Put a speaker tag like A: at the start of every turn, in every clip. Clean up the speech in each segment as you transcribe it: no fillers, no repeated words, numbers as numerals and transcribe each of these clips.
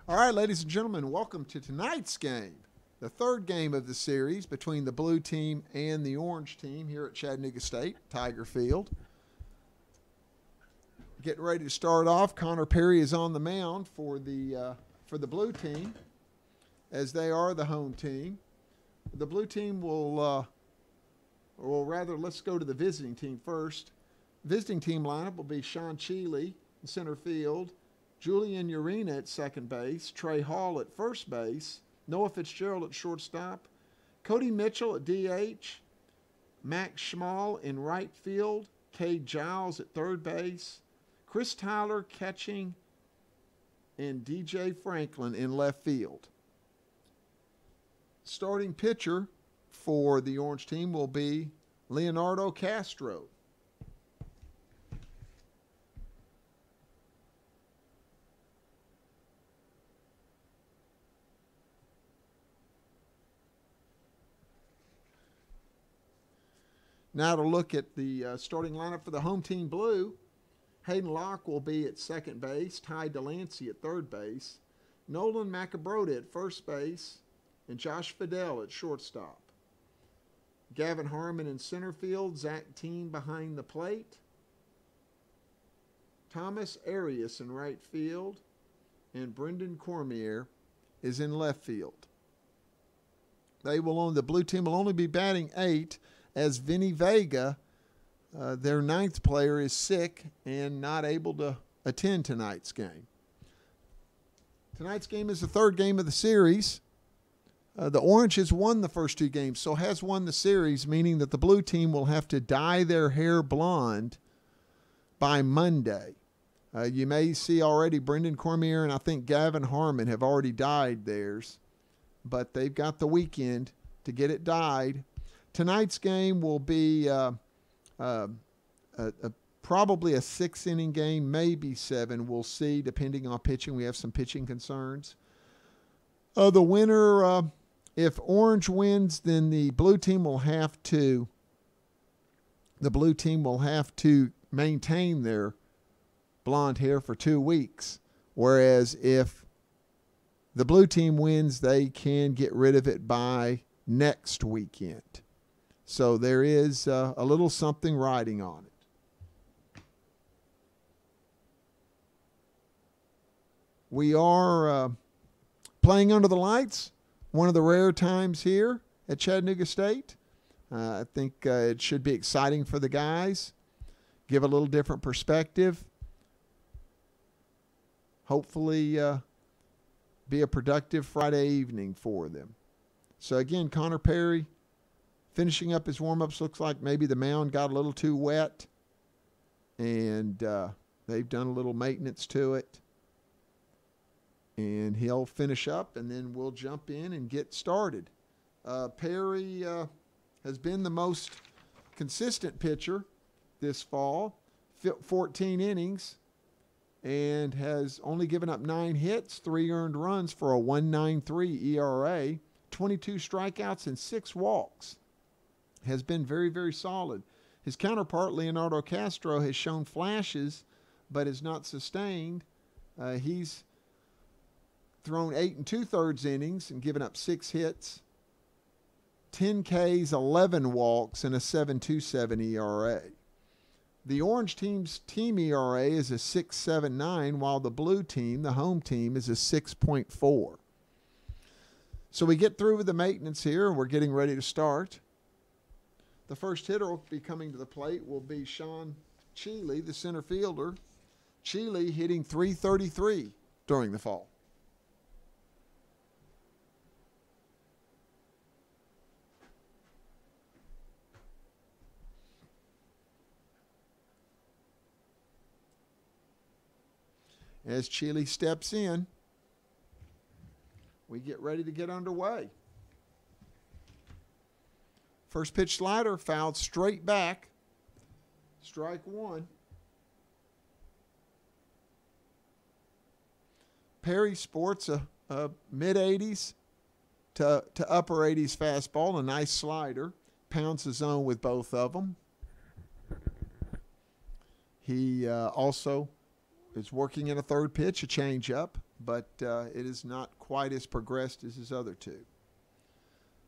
A: All right, ladies and gentlemen, welcome to tonight's game, the third game of the series between the blue team and the orange team here at Chattanooga State, Tiger Field. Getting ready to start off. Connor Perry is on the mound for the blue team, as they are the home team. The blue team will, or rather, let's go to the visiting team first. Visiting team lineup will be Sean Cheeley in center field, Julian Urena at second base, Trey Hall at first base, Noah Fitzgerald at shortstop, Cody Mitchell at DH, Max Schmall in right field, Cade Giles at third base, Chris Tyler catching, and DJ Franklin in left field. Starting pitcher for the orange team will be Leonardo Castro. Now to look at the starting lineup for the home team blue. Hayden Locke will be at second base, Ty Delancey at third base, Nolan Macabrota at first base, and Josh Fidel at shortstop. Gavin Harmon in center field, Zach Team behind the plate, Thomas Arias in right field, and Brendan Cormier is in left field. The blue team will only be batting 8, as Vinny Vega, their 9th player, is sick and not able to attend tonight's game. Tonight's game is the third game of the series. The Orange has won the first 2 games, so has won the series, meaning that the blue team will have to dye their hair blonde by Monday. You may see already Brendan Cormier and I think Gavin Harmon have already dyed theirs, but they've got the weekend to get it dyed. Tonight's game will be probably a 6-inning game, maybe 7. We'll see, depending on pitching. We have some pitching concerns. The winner, if Orange wins, then the blue team will have to maintain their blonde hair for 2 weeks. Whereas if the blue team wins, they can get rid of it by next weekend. So there is a little something riding on it. We are playing under the lights, one of the rare times here at Chattanooga State. I think it should be exciting for the guys, give a little different perspective, hopefully be a productive Friday evening for them. So again, Connor Perry finishing up his warm-ups. Looks like maybe the mound got a little too wet, and they've done a little maintenance to it. And he'll finish up, and then we'll jump in and get started. Perry has been the most consistent pitcher this fall, 14 innings, and has only given up 9 hits, 3 earned runs for a 1.93 ERA, 22 strikeouts, and 6 walks. Has been very, very solid. His counterpart, Leonardo Castro, has shown flashes, but is not sustained. He's thrown 8 2/3 innings and given up 6 hits, 10 Ks, 11 walks, and a 7.27 ERA. The Orange team's team ERA is a 6.79, while the blue team, the home team, is a 6.4. So we get through with the maintenance here, and we're getting ready to start. The first hitter will be coming to the plate will be Sean Cheeley, the center fielder. Cheeley hitting .333 during the fall. As Cheeley steps in, we get ready to get underway. First pitch slider fouled straight back. Strike 1. Perry sports a mid-80s to upper 80s fastball, a nice slider. Pounds the zone with both of them. He also is working in a third pitch, a changeup, but it is not quite as progressed as his other two.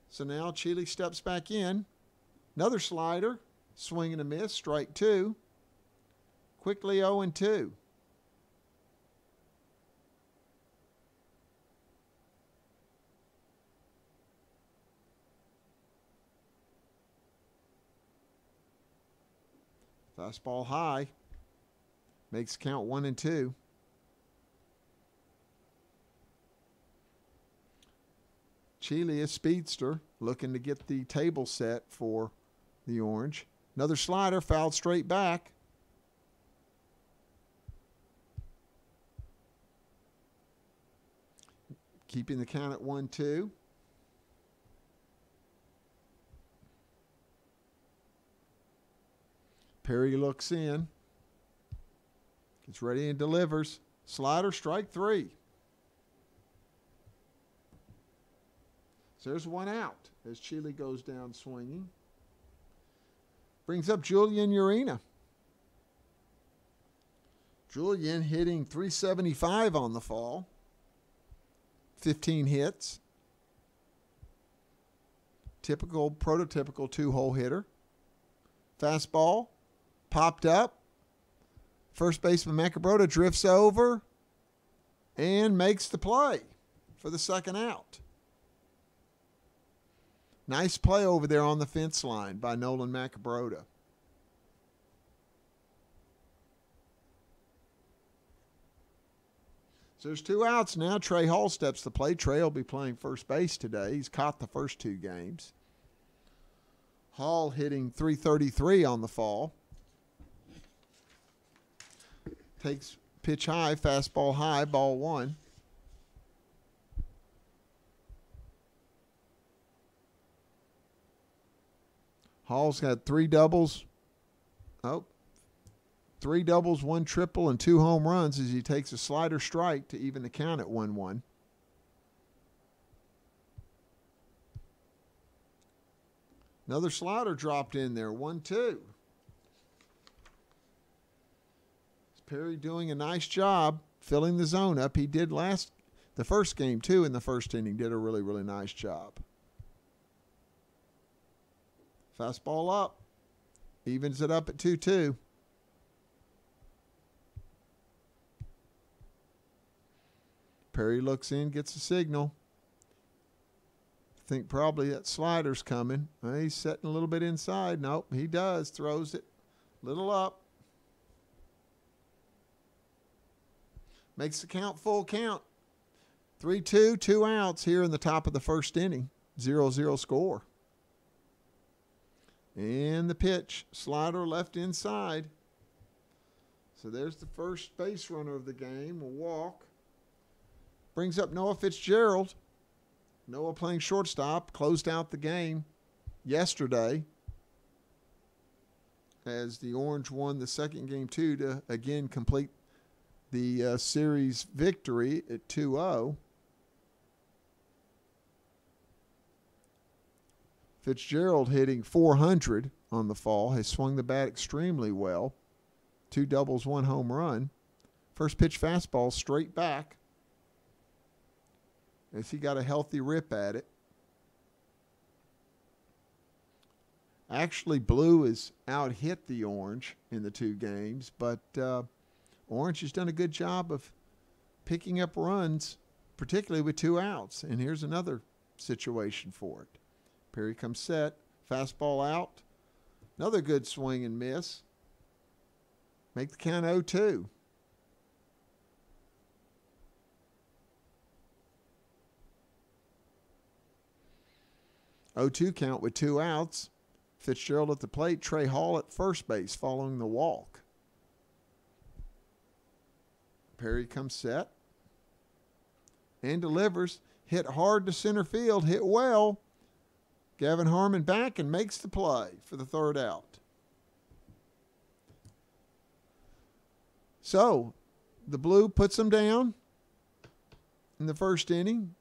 A: So now Chile steps back in. Another slider, swing and a miss, strike two. Quickly 0-2. Fastball high. Makes count 1-2. Chile, a speedster, looking to get the table set for the Orange. Another slider, fouled straight back. Keeping the count at 1-2. Perry looks in. Gets ready and delivers. Slider, strike three. So there's one out as Chile goes down swinging. Brings up Julian Urena. Julian hitting .375 on the fall. 15 hits. Typical, prototypical two-hole hitter. Fastball. Popped up. First baseman Macabroda drifts over and makes the play for the second out. Nice play over there on the fence line by Nolan Macabroda. So there's two outs now. Trey Hall steps to the plate. Trey will be playing first base today. He's caught the first two games. Hall hitting .333 on the fall. Takes pitch high, fastball high, ball one. Hall's got three doubles. Three doubles, one triple, and two home runs as he takes a slider strike to even the count at 1-1. Another slider dropped in there, 1-2. Perry doing a nice job filling the zone up. He did the first game too in the first inning. Did a really, really nice job. Fastball up. Evens it up at 2-2. Perry looks in, gets a signal. Think probably that slider's coming. He's setting a little bit inside. Nope, he does. Throws it a little up. Makes the count full count. 3-2, 2 outs here in the top of the first inning. 0-0 score. And the pitch. Slider left inside. So there's the first base runner of the game. A walk. Brings up Noah Fitzgerald. Noah playing shortstop. Closed out the game yesterday as the Orange won the second game too to again complete the series victory at 2-0. Fitzgerald hitting .400 on the fall. Has swung the bat extremely well. 2 doubles, 1 home run. First pitch fastball straight back. As he got a healthy rip at it. Actually, Blue has out-hit the Orange in the 2 games, but Orange has done a good job of picking up runs, particularly with 2 outs. And here's another situation for it. Perry comes set. Fastball out. Another good swing and miss. Make the count 0-2. Count with 2 outs. Fitzgerald at the plate. Trey Hall at first base following the walk. Perry comes set and delivers. Hit hard to center field. Hit well. Gavin Harmon back and makes the play for the third out. So the Blue puts them down in the first inning.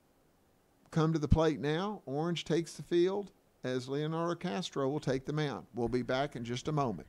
A: Come to the plate now. Orange takes the field as Leonardo Castro will take the mound. We'll be back in just a moment.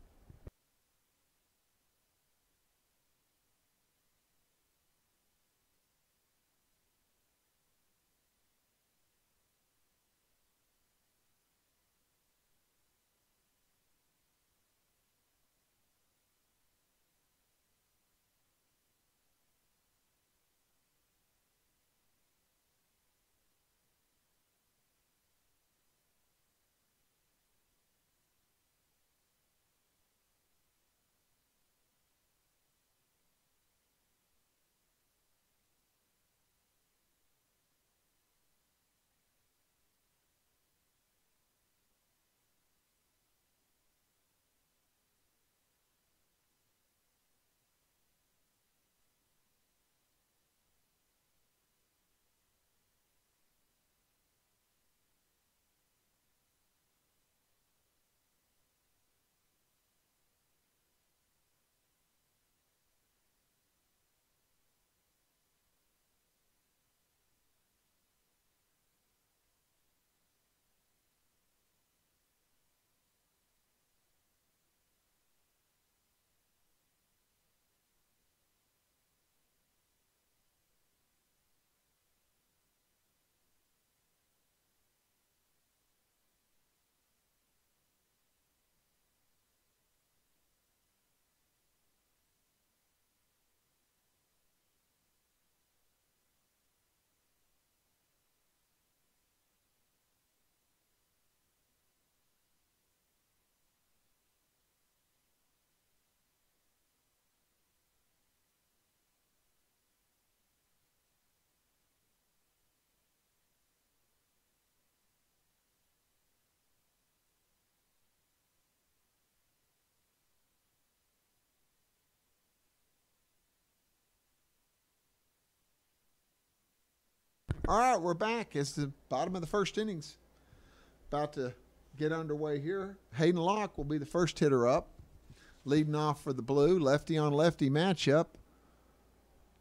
A: All right, we're back. It's the bottom of the first innings. About to get underway here. Hayden Locke will be the first hitter up. Leading off for the Blue, lefty on lefty matchup.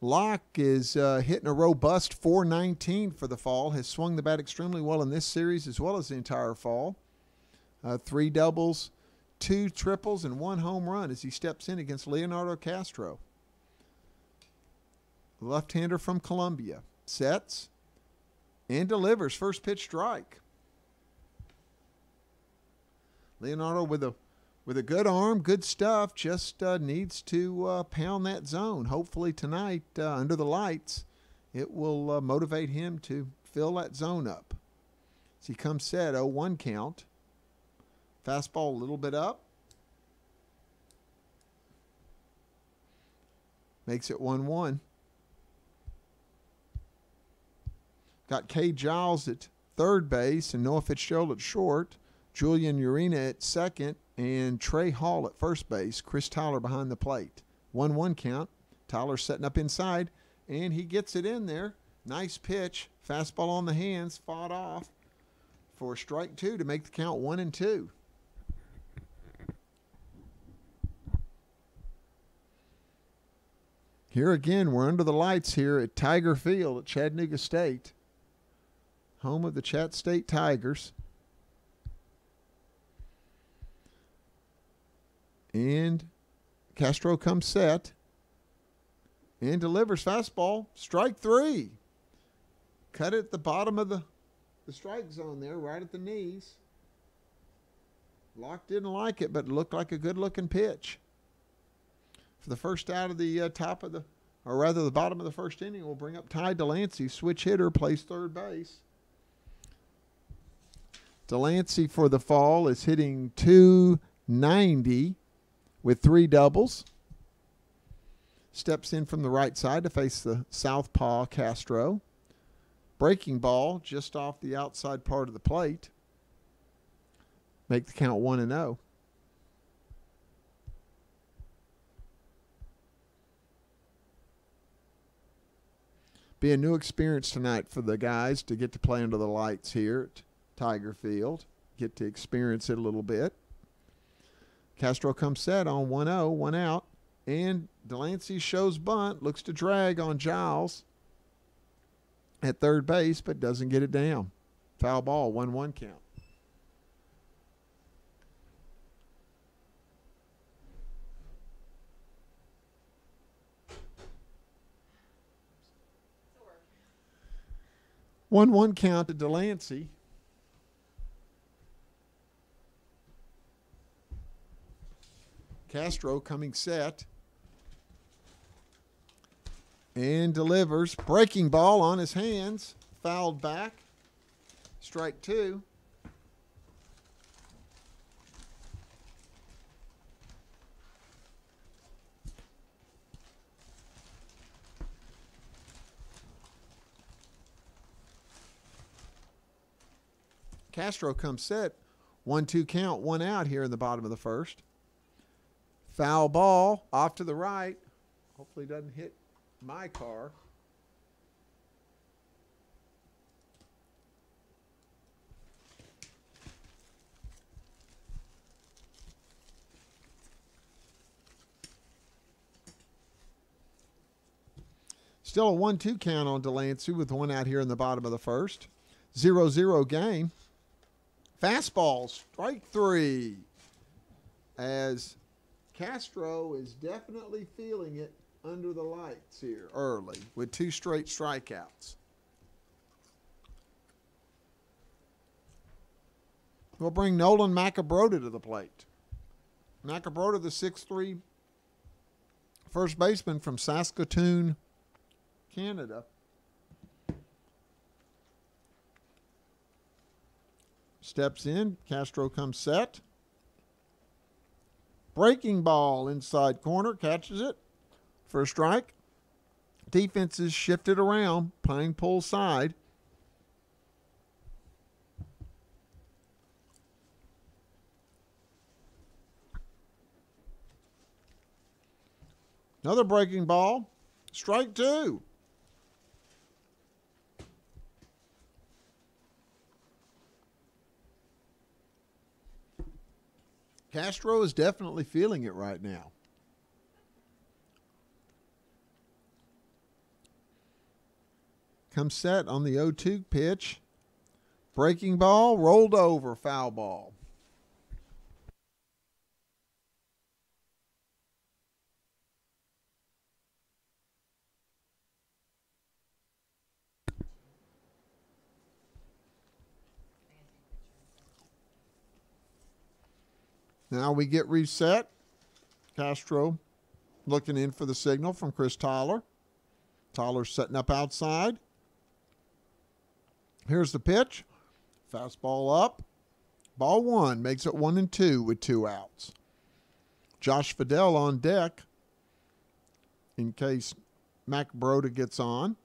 A: Locke is hitting a robust .419 for the fall. Has swung the bat extremely well in this series as well as the entire fall. 3 doubles, 2 triples, and 1 home run as he steps in against Leonardo Castro. Left-hander from Colombia. Sets and delivers. First pitch strike. Leonardo with a good arm, good stuff, just needs to pound that zone. Hopefully tonight, under the lights, it will motivate him to fill that zone up. As he comes set, 0-1 count. Fastball a little bit up. Makes it 1-1. Got Kay Giles at third base and Noah Fitzgerald at short. Julian Urena at second and Trey Hall at first base. Chris Tyler behind the plate. 1-1 count. Tyler setting up inside, and he gets it in there. Nice pitch. Fastball on the hands. Fought off for strike 2 to make the count 1-2. Here again, we're under the lights here at Tiger Field at Chattanooga State, home of the Chat State Tigers. And Castro comes set and delivers fastball. Strike 3. Cut it at the bottom of the strike zone there, right at the knees. Locke didn't like it, but it looked like a good-looking pitch. For the first out of the the bottom of the first inning, we'll bring up Ty Delancey, switch hitter, plays third base. Delancey for the fall is hitting .290 with 3 doubles. Steps in from the right side to face the southpaw Castro. Breaking ball just off the outside part of the plate. Make the count 1-0. Be a new experience tonight for the guys to get to play under the lights here at Tiger Field. Get to experience it a little bit. Castro comes set on 1-0, 1 out. And Delancey shows bunt, looks to drag on Giles at third base, but doesn't get it down. Foul ball, 1-1 count. Sure. 1-1 count to Delancey. Castro coming set and delivers. Breaking ball on his hands. Fouled back. Strike 2. Castro comes set. 1-2 count, 1 out here in the bottom of the first. Foul ball off to the right. Hopefully doesn't hit my car. Still a 1-2 count on Delancey with 1 out here in the bottom of the first. 0-0 game. Fastball, strike 3. As Castro is definitely feeling it under the lights here early with 2 straight strikeouts. We'll bring Nolan Macabrota to the plate. Macabrota, the 6'3" first baseman from Saskatoon, Canada. Steps in. Castro comes set. Breaking ball inside corner. Catches it for a strike. Defense is shifted around. Pine pull side. Another breaking ball. Strike 2. Castro is definitely feeling it right now. Comes set on the 0-2 pitch. Breaking ball, rolled over, foul ball. Now we get reset. Castro looking in for the signal from Chris Tyler. Tyler's setting up outside. Here's the pitch. Fastball up. Ball one, makes it 1-2 with 2 outs. Josh Fidel on deck in case Mac Broda gets on.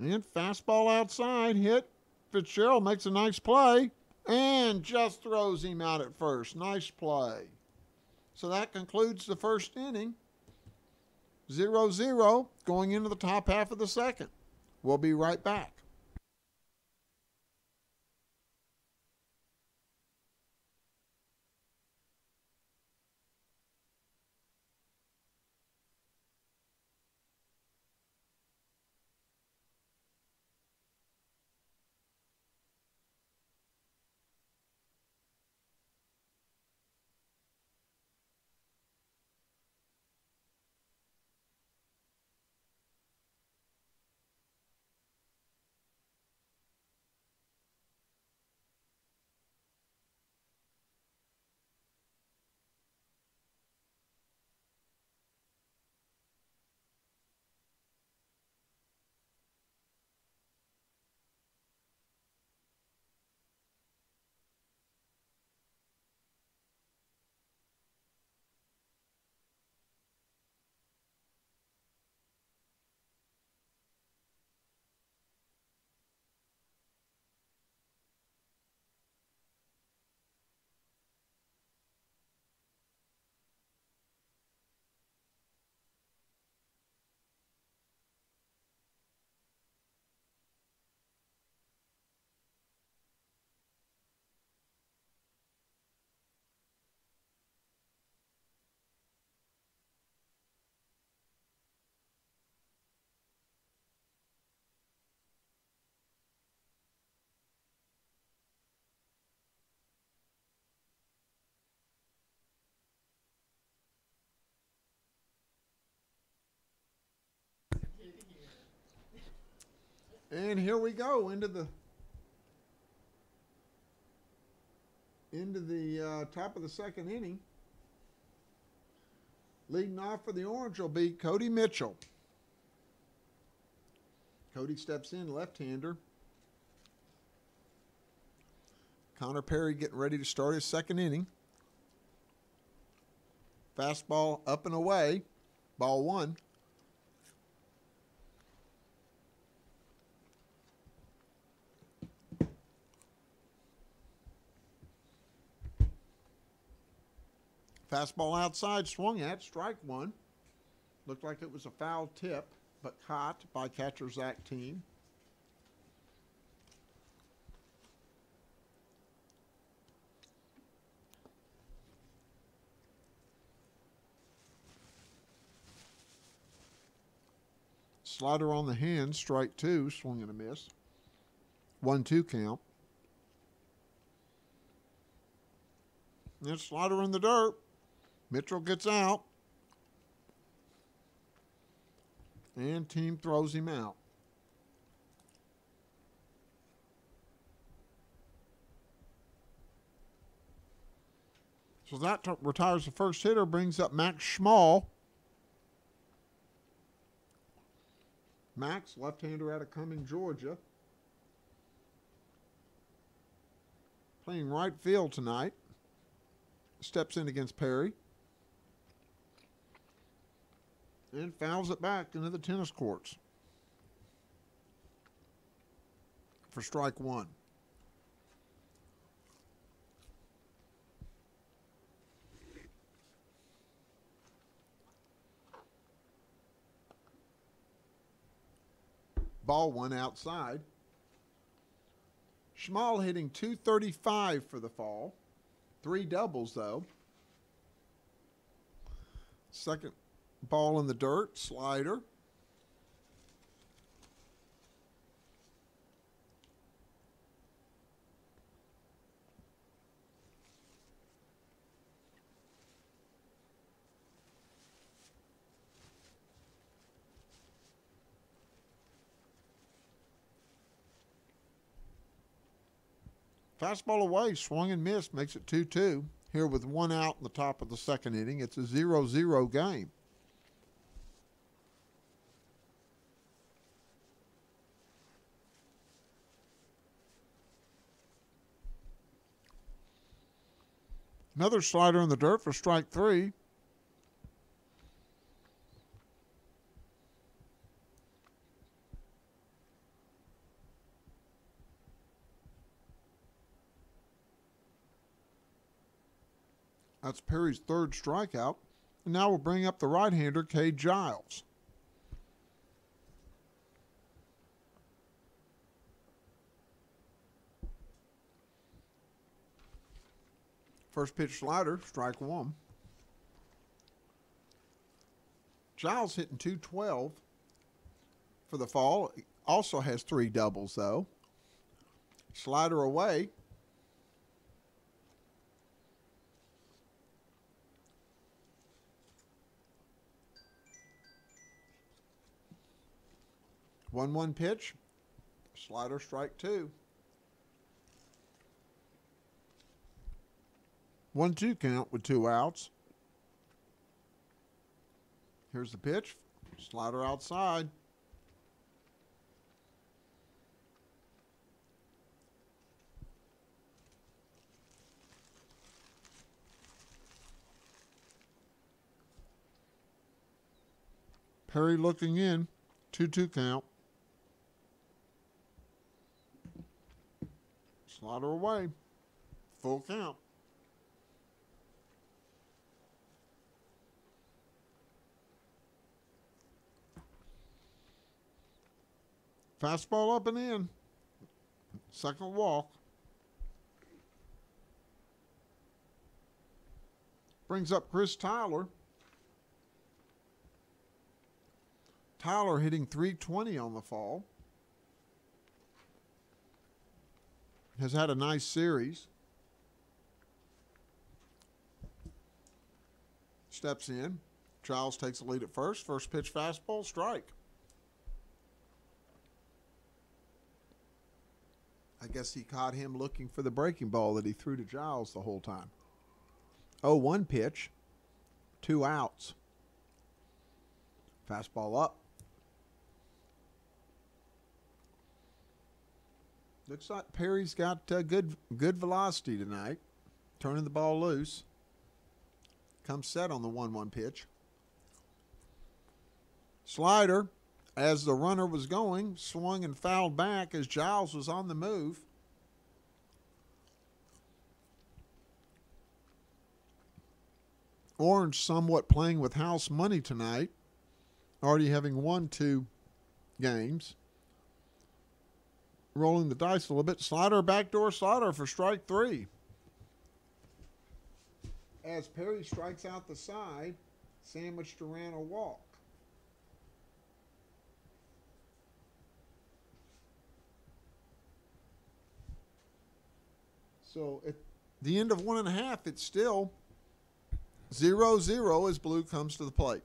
A: And fastball outside, hit. Fitzgerald makes a nice play and just throws him out at first. Nice play. So that concludes the first inning. 0-0 going into the top half of the second. We'll be right back. And here we go into the top of the second inning. Leading off for the Orange will be Cody Mitchell. Cody steps in, left-hander. Connor Perry getting ready to start his second inning. Fastball up and away. Ball one. Fastball outside, swung at, strike one. Looked like it was a foul tip, but caught by catcher Zach Team. Slider on the hand, strike two, swing and a miss. 1-2 count. And slider in the dirt. Mitchell gets out. And Team throws him out. So that retires the first hitter, brings up Max Schmall. Max, left-hander out of Cumming, Georgia. Playing right field tonight. Steps in against Perry. And fouls it back into the tennis courts for strike one. Ball one outside. Schmal hitting .235 for the fall. 3 doubles, though. Second ball in the dirt, slider. Fastball away, swung and missed, makes it 2-2. Here with 1 out in the top of the second inning, it's a 0-0 game. Another slider in the dirt for strike 3. That's Perry's 3rd strikeout. And now we'll bring up the right-hander, Cade Giles. First pitch slider, strike 1. Giles hitting .212 for the fall. Also has 3 doubles, though. Slider away. One pitch, slider, strike 2. 1-2 count with 2 outs. Here's the pitch, slider outside. Perry looking in, 2-2 count. Slider away, full count. Fastball up and in. Second walk. Brings up Chris Tyler. Tyler hitting .320 on the fall. Has had a nice series. Steps in. Giles takes the lead at first. First pitch fastball, strike. I guess he caught him looking for the breaking ball that he threw to Giles the whole time. 0-1 pitch. 2 outs. Fastball up. Looks like Perry's got good velocity tonight. Turning the ball loose. Comes set on the 1-1 pitch. Slider, as the runner was going, swung and fouled back as Giles was on the move. Orange somewhat playing with house money tonight. Already having won 2 games. Rolling the dice a little bit. Slider, backdoor slider for strike 3. As Perry strikes out the side, sandwiched around a walk. So at the end of 1.5, it's still 0-0 as Blue comes to the plate.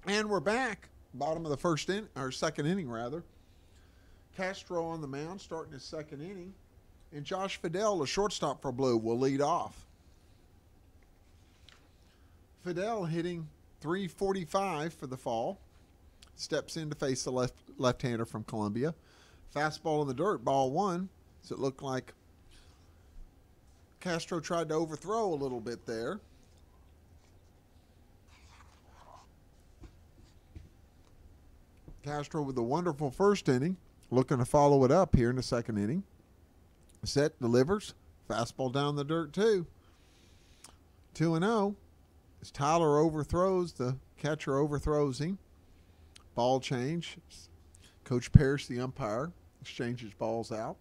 A: And we're back. Bottom of the first inning, or second inning rather. Castro on the mound, starting his second inning. And Josh Fidel, the shortstop for Blue, will lead off. Fidel hitting .345 for the fall. Steps in to face the left-hander from Columbia. Fastball in the dirt, ball one. So it looked like Castro tried to overthrow a little bit there. Castro with a wonderful first inning, looking to follow it up here in the second inning. Set, delivers, fastball down the dirt too. 2-0. As Tyler overthrows, the catcher overthrows him. Ball change. Coach Parrish, the umpire, exchanges balls out.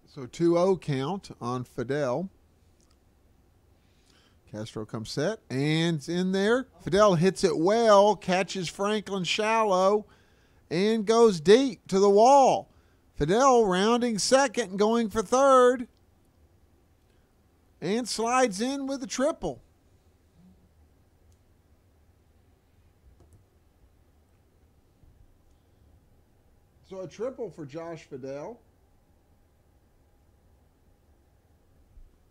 A: So 2-0 count on Fidel. Castro comes set, and it's in there. Fidel hits it well, catches Franklin shallow, and goes deep to the wall. Fidel rounding second and going for third, and slides in with a triple. So a triple for Josh Fidel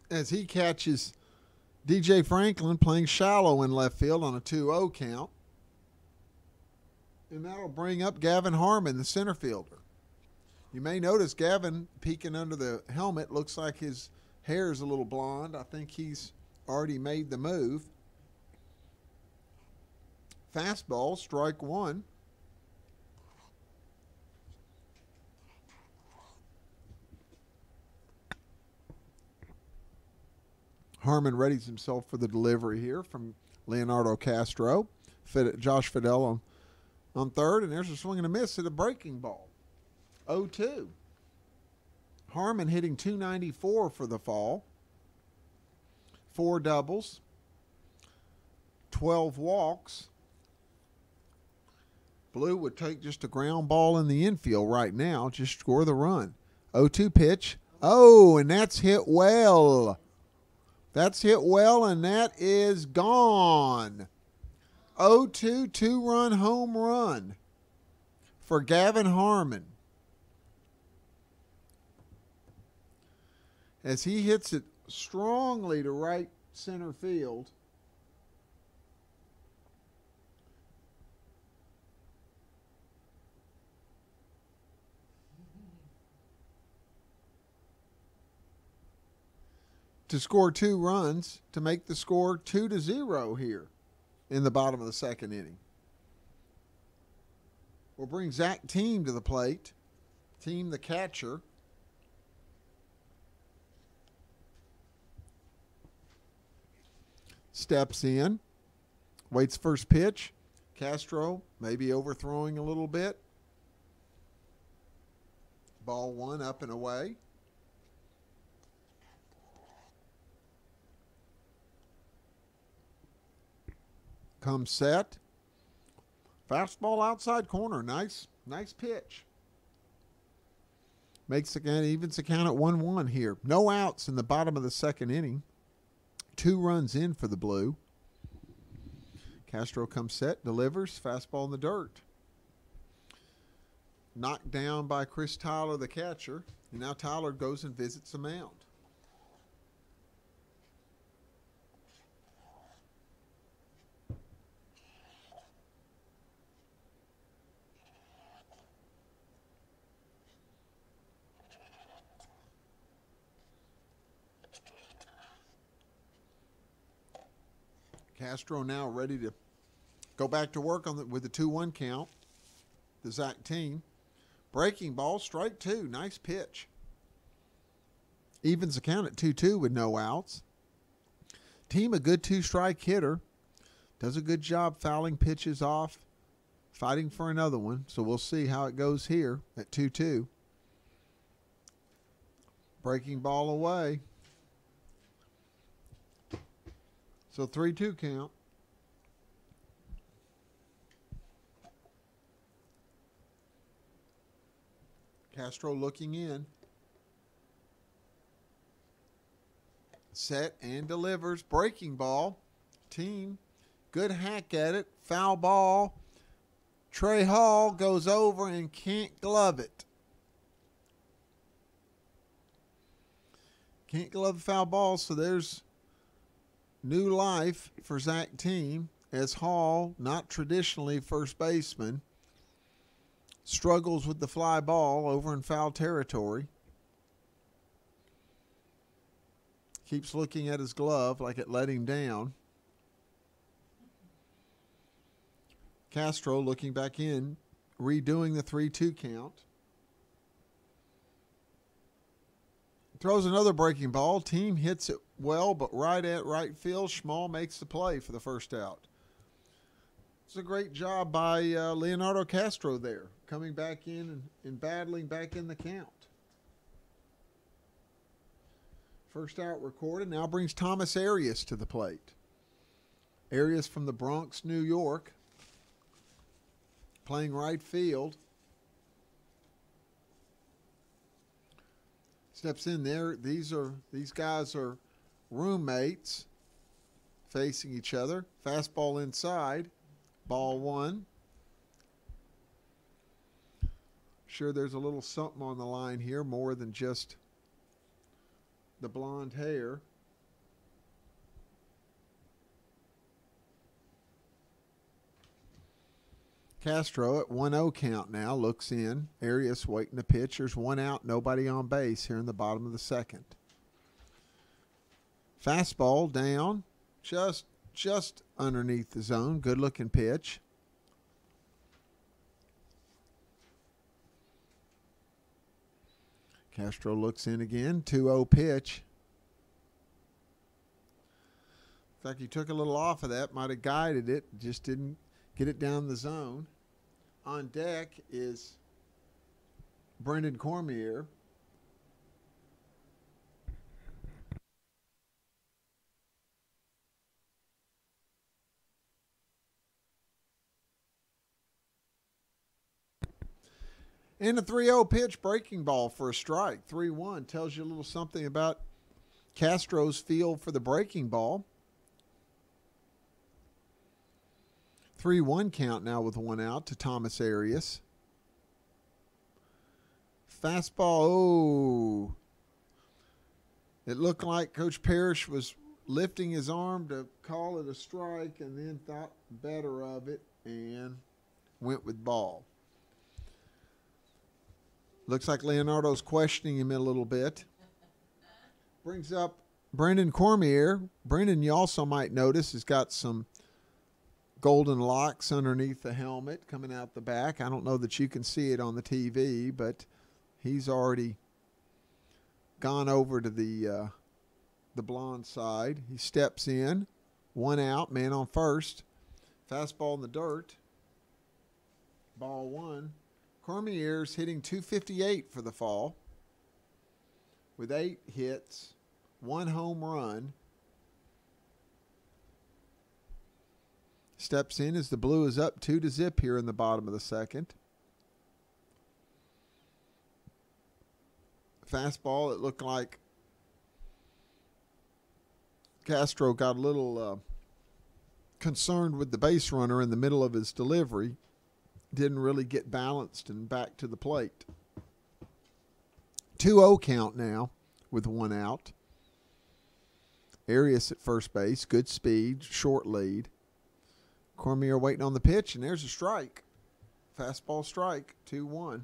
A: as he catches DJ Franklin playing shallow in left field on a 2-0 count. And that'll bring up Gavin Harmon, the center fielder. You may notice Gavin peeking under the helmet. Looks like his hair is a little blonde. I think he's already made the move. Fastball, strike one. Harmon readies himself for the delivery here from Leonardo Castro. Josh Fidel on third, and there's a swing and a miss at a breaking ball. 0-2. Harmon hitting .294 for the fall. 4 doubles. 12 walks. Blue would take just a ground ball in the infield right now, just score the run. 0-2 pitch. Oh, and that's hit well. That's hit well, and that is gone. 0-2, 2-run home run for Gavin Harmon. As he hits it strongly to right center field. To score 2 runs to make the score 2-0 here in the bottom of the second inning. We'll bring Zach Team to the plate. Team, the catcher. Steps in, waits first pitch. Castro maybe overthrowing a little bit. Ball one, up and away. Comes set. Fastball outside corner. Nice pitch. Evens the count at 1-1 here. No outs in the bottom of the second inning. 2 runs in for the Blue. Castro comes set, delivers, fastball in the dirt. Knocked down by Chris Tyler, the catcher. And now Tyler goes and visits the mound. Castro now ready to go back to work with the 2-1 count. The Zach Team. Breaking ball, strike 2. Nice pitch. Evens the count at 2-2 with no outs. Team, a good 2-strike hitter. Does a good job fouling pitches off, fighting for another one. So we'll see how it goes here at 2-2. Breaking ball away. So 3-2 count. Castro looking in. Set and delivers. Breaking ball. Team. Good hack at it. Foul ball. Trey Hall goes over and can't glove it. Can't glove the foul ball, so there's new life for Zach Team as Hall, not traditionally first baseman, struggles with the fly ball over in foul territory. Keeps looking at his glove like it let him down. Castro looking back in, redoing the 3-2 count. Throws another breaking ball. Team hits it well, but right at right field. Schmall makes the play for the first out. It's a great job by Leonardo Castro there, coming back in and battling back in the count. First out recorded. Now brings Thomas Arias to the plate. Arias from the Bronx, New York, playing right field. Steps in there. These guys are roommates facing each other. Fastball inside. Ball one. Sure, there's a little something on the line here, more than just the blonde hair. Castro at 1-0 count now, looks in. Arias waiting to pitch. There's one out, nobody on base here in the bottom of the second. Fastball down, just underneath the zone. Good looking pitch. Castro looks in again. 2-0 pitch. In fact, he took a little off of that, might have guided it, just didn't get it down the zone. On deck is Brendan Cormier. And a 3-0 pitch, breaking ball for a strike. 3-1 tells you a little something about Castro's feel for the breaking ball. 3-1 count now with one out to Thomas Arias. Fastball, oh. It looked like Coach Parrish was lifting his arm to call it a strike and then thought better of it and went with ball. Looks like Leonardo's questioning him a little bit. Brings up Brendan Cormier. Brendan, you also might notice, has got some golden locks underneath the helmet coming out the back. I don't know that you can see it on the TV, but he's already gone over to the blonde side. He steps in, one out, man on first. Fastball in the dirt. Ball one. Cormier's hitting .258 for the fall with 8 hits, 1 home run. Steps in as the Blue is up 2-0 here in the bottom of the second. Fastball, it looked like Castro got a little concerned with the base runner in the middle of his delivery. Didn't really get balanced and back to the plate. 2-0 count now with one out. Arias at first base, good speed, short lead. Cormier waiting on the pitch, and there's a strike. Fastball strike, 2-1.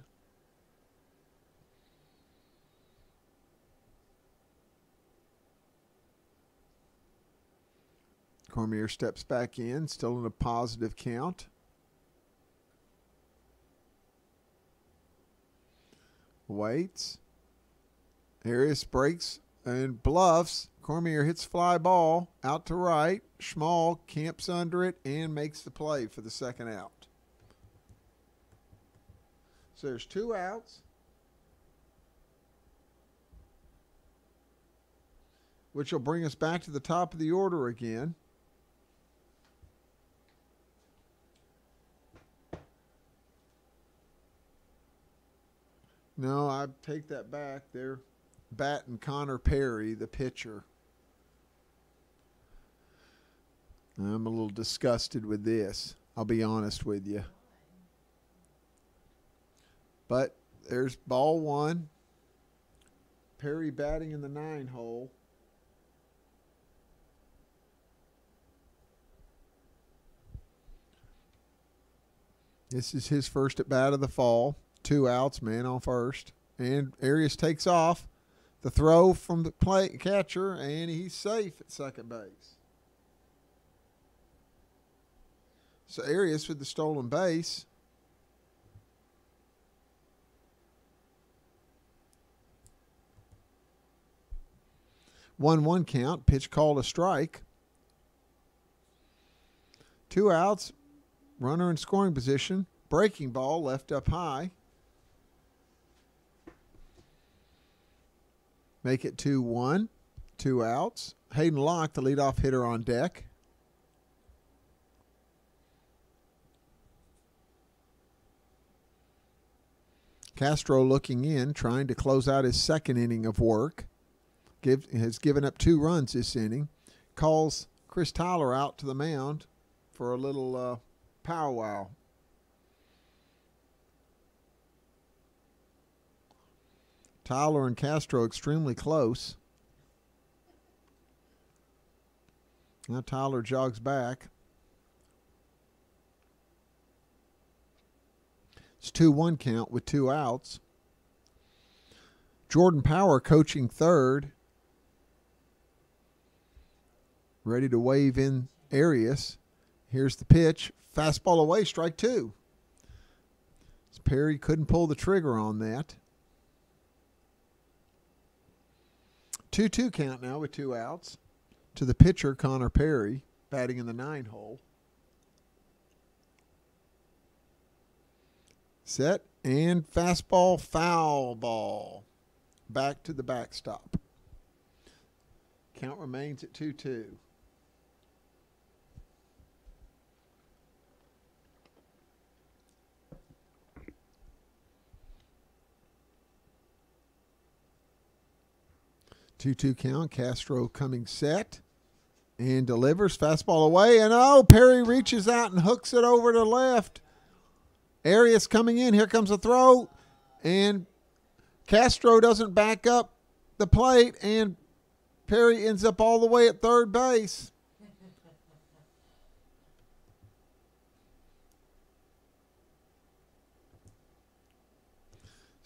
A: Cormier steps back in, still in a positive count. Waits. Arias breaks and bluffs. Cormier hits fly ball out to right. Schmall camps under it and makes the play for the second out. So there's 2 outs, which will bring us back to the top of the order again. No, I take that back. They're batting Connor Perry, the pitcher. I'm a little disgusted with this. I'll be honest with you. But there's ball one. Perry batting in the 9 hole. This is his first at bat of the fall. 2 outs, man on first. And Arias takes off. The throw from the catcher, and he's safe at second base. So Arias with the stolen base. One count. Pitch called a strike. 2 outs. Runner in scoring position. Breaking ball left up high. Make it 2-1. 2 outs. Hayden Locke, the leadoff hitter, on deck. Castro looking in, trying to close out his second inning of work. Has given up 2 runs this inning. Calls Chris Tyler out to the mound for a little powwow. Tyler and Castro extremely close. Now Tyler jogs back. It's 2-1 count with 2 outs. Jordan Power coaching third. Ready to wave in Arias. Here's the pitch. Fastball away, strike 2. Perry couldn't pull the trigger on that. 2-2 count now with 2 outs. To the pitcher, Connor Perry, batting in the 9 hole. Set and fastball, foul ball. Back to the backstop. Count remains at 2-2. Two count. Castro coming set and delivers. Fastball away, and Perry reaches out and hooks it over to left. Arias coming in. Here comes a throw, and Castro doesn't back up the plate, and Perry ends up all the way at third base.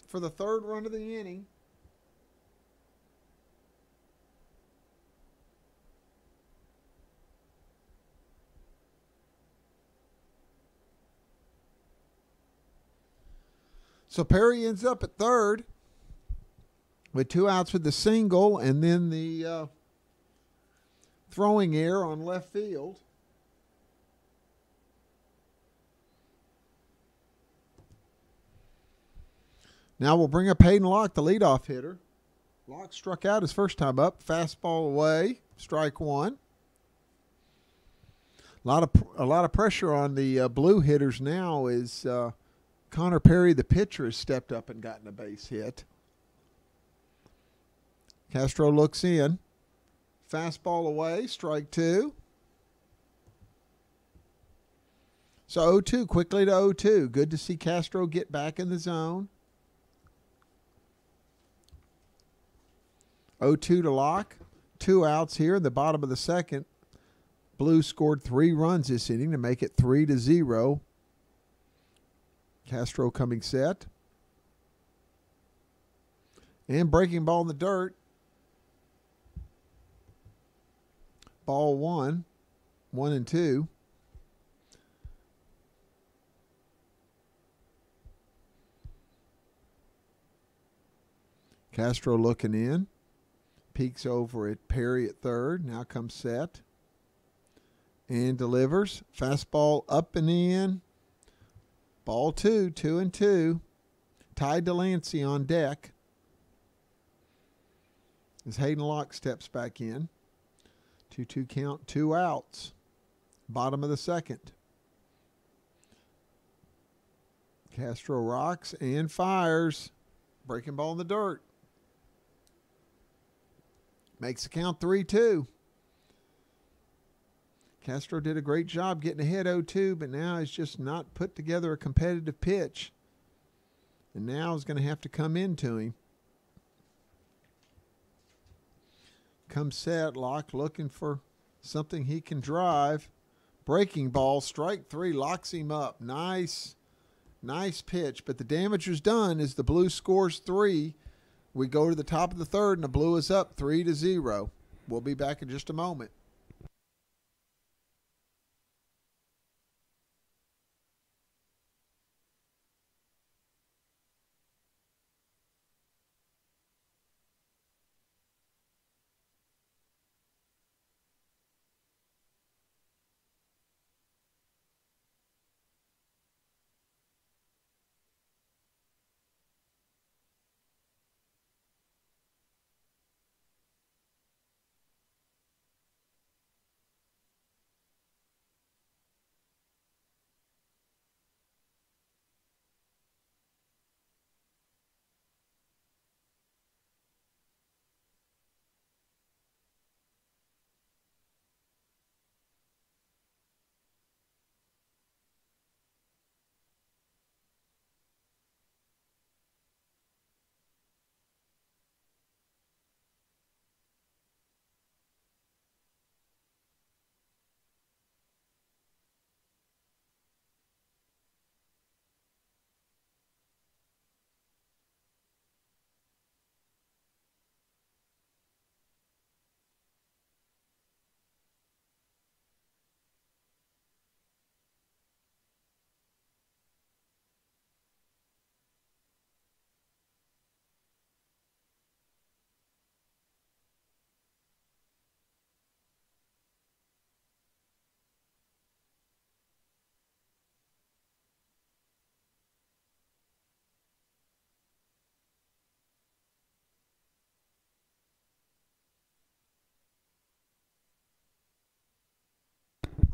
A: For the 3rd run of the inning. So Perry ends up at third with 2 outs with the single and then the throwing error on left field. Now we'll bring up Hayden Locke, the leadoff hitter. Locke struck out his first time up. Fastball away, strike 1. A lot of pressure on the blue hitters now is Connor Perry, the pitcher, has stepped up and gotten a base hit. Castro looks in. Fastball away, strike 2. So 0-2, quickly to 0-2. Good to see Castro get back in the zone. 0-2 to Locke. 2 outs here in the bottom of the 2nd. Blue scored 3 runs this inning to make it 3-0. Castro coming set. And breaking ball in the dirt. Ball 1. 1-2. Castro looking in. Peeks over at Perry at third. Now comes set. And delivers. Fastball up and in. Ball 2, 2-2. Ty Delancey on deck. As Hayden Locke steps back in. 2-2 count, 2 outs. Bottom of the 2nd. Castro rocks and fires. Breaking ball in the dirt. Makes the count 3-2. Castro did a great job getting ahead 0-2, but now he's just not put together a competitive pitch. And now is going to have to come into him. Comes set, Locke looking for something he can drive. Breaking ball, strike 3, locks him up. Nice pitch. But the damage was done as the Blue scores 3. We go to the top of the third, and the Blue is up 3-0. We'll be back in just a moment.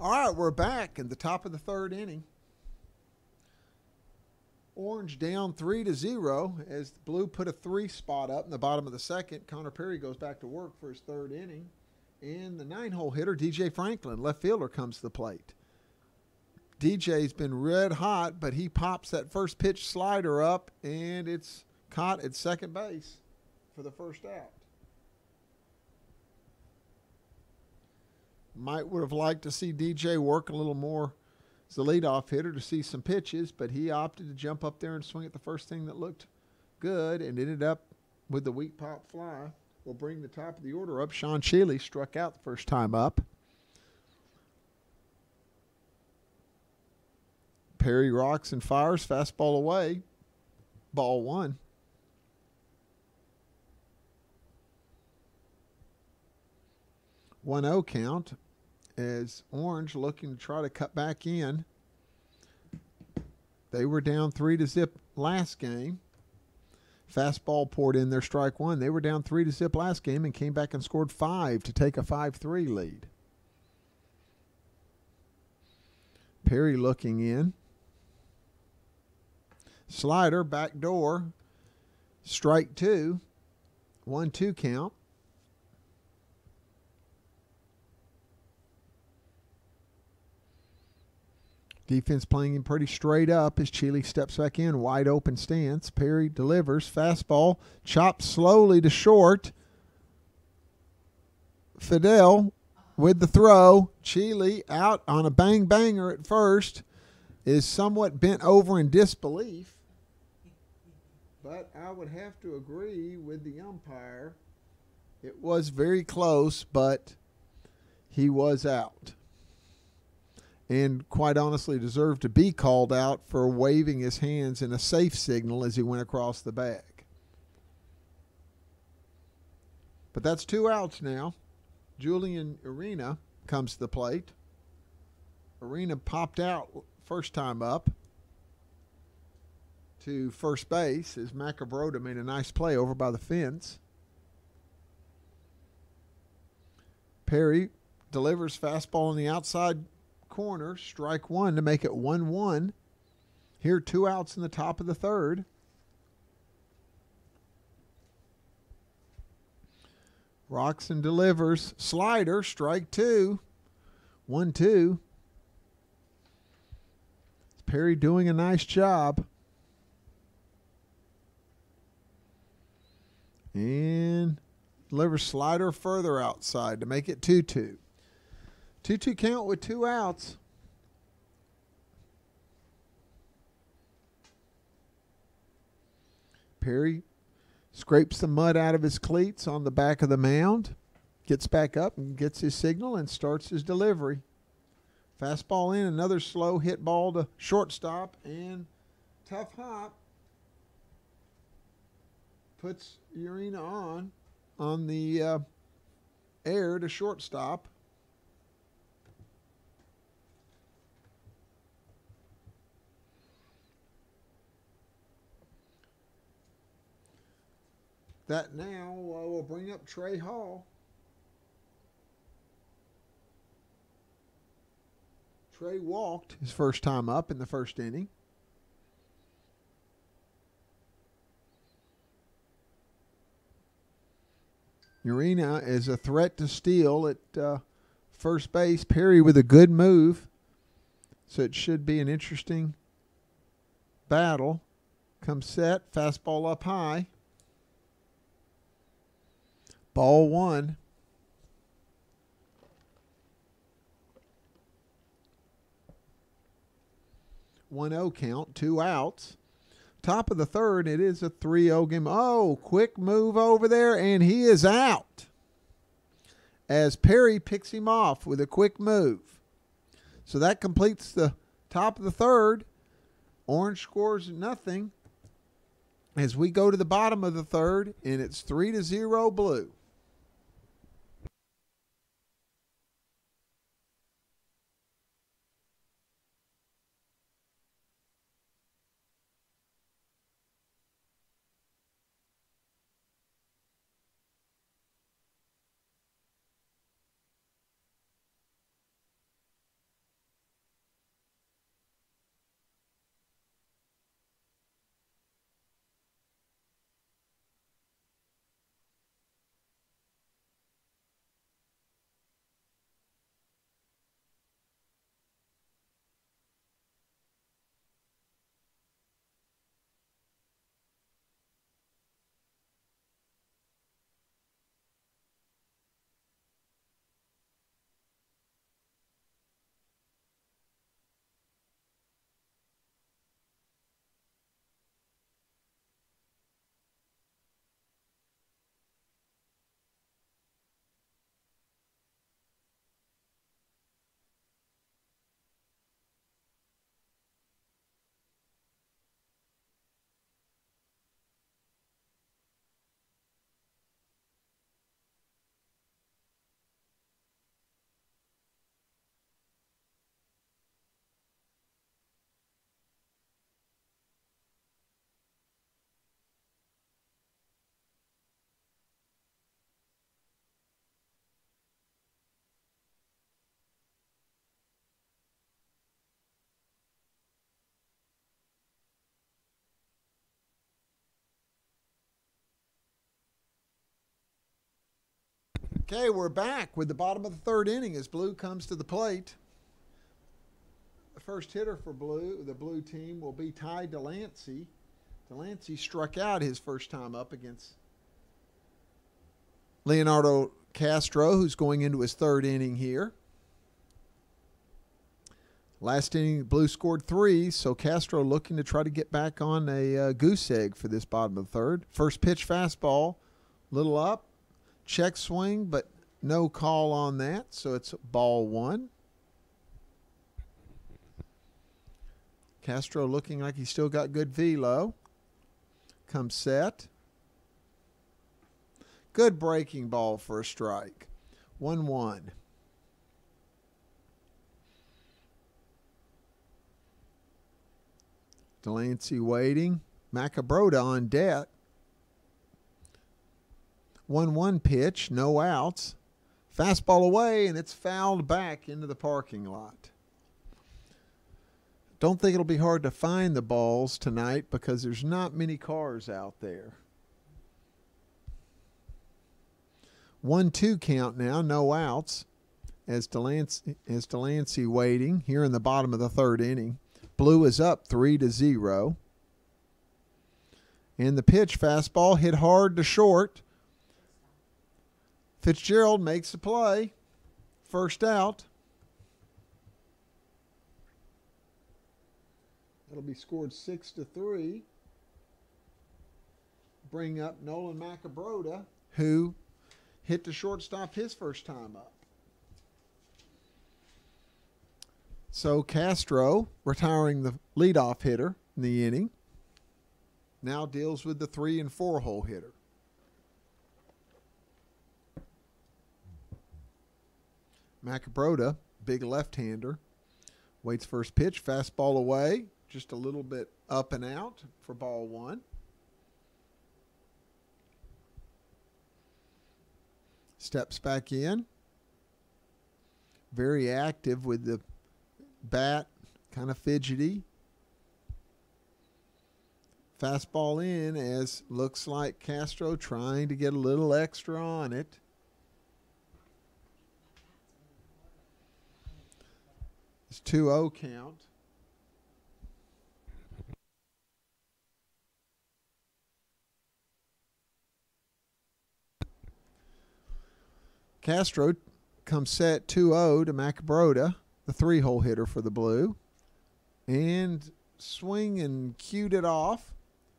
A: All right, we're back in the top of the third inning. Orange down 3-0 as the Blue put a 3 spot up in the bottom of the second. Connor Perry goes back to work for his third inning. And the 9-hole hitter, DJ Franklin, left fielder, comes to the plate. DJ's been red hot, but he pops that first pitch slider up, and it's caught at second base for the first out. Would have liked to see DJ work a little more as the leadoff hitter to see some pitches, but he opted to jump up there and swing at the first thing that looked good and ended up with the weak pop fly. We'll bring the top of the order up. Sean Shealy struck out the first time up. Perry rocks and fires, fastball away, ball 1. 1-0 count as Orange looking to try to cut back in. They were down 3-0 last game. Fastball poured in their strike 1. They were down 3-0 last game and came back and scored 5 to take a 5-3 lead. Perry looking in. Slider, back door, strike 2, 1-2 count. Defense playing him pretty straight up as Shealy steps back in, wide open stance. Perry delivers, fastball, chopped slowly to short. Fidel with the throw. Shealy out on a bang-banger at first, is somewhat bent over in disbelief. But I would have to agree with the umpire. It was very close, but he was out. And quite honestly deserved to be called out for waving his hands in a safe signal as he went across the bag. But that's 2 outs now. Julian Arena comes to the plate. Arena popped out first time up to first base as Macabrota made a nice play over by the fence. Perry delivers fastball on the outside corner, strike 1 to make it 1-1. Here 2 outs in the top of the third. Rocks and delivers, slider, strike 2. 1-2. Perry doing a nice job. And delivers slider further outside to make it 2-2. 2-2 count with 2 outs. Perry scrapes the mud out of his cleats on the back of the mound, gets back up and gets his signal and starts his delivery. Fastball in, another slow hit ball to shortstop, and tough hop puts Urena on the air to shortstop. That now will bring up Trey Hall. Trey walked his first time up in the first inning. Urena is a threat to steal at first base. Perry with a good move. So it should be an interesting battle. Comes set, fastball up high. Ball 1. 1-0 count, 2 outs. Top of the third, it is a 3-0 game. Oh, quick move over there, and he is out as Perry picks him off with a quick move. So that completes the top of the third. Orange scores nothing as we go to the bottom of the third, and it's 3-0 Blue. Okay, we're back with the bottom of the third inning as Blue comes to the plate. The first hitter for the Blue team, will be Ty Delancey. Delancey struck out his first time up against Leonardo Castro, who's going into his third inning here. Last inning, Blue scored 3, so Castro looking to try to get back on a goose egg for this bottom of the third. First pitch fastball, little up. Check swing, but no call on that, so it's ball 1. Castro looking like he's still got good velo. Comes set. Good breaking ball for a strike. 1-1. Delancey waiting. Macabroda on deck. 1-1 pitch, no outs. Fastball away, and it's fouled back into the parking lot. Don't think it'll be hard to find the balls tonight because there's not many cars out there. 1-2 count now, no outs. as Delancey waiting here in the bottom of the third inning. Blue is up 3-0. And the pitch, fastball hit hard to short. Fitzgerald makes the play. First out. That'll be scored 6-3. Bring up Nolan Macabroda, who hit the shortstop his first time up. So Castro, retiring the leadoff hitter in the inning, now deals with the 3 and 4 hole hitter. Macabroda, big left-hander, waits first pitch, fastball away, just a little bit up and out for ball 1. Steps back in. Very active with the bat, kind of fidgety. Fastball in as looks like Castro trying to get a little extra on it. It's 2-0 count. Castro comes set 2-0 to Macabroda, the 3-hole hitter for the Blue, and swing and cued it off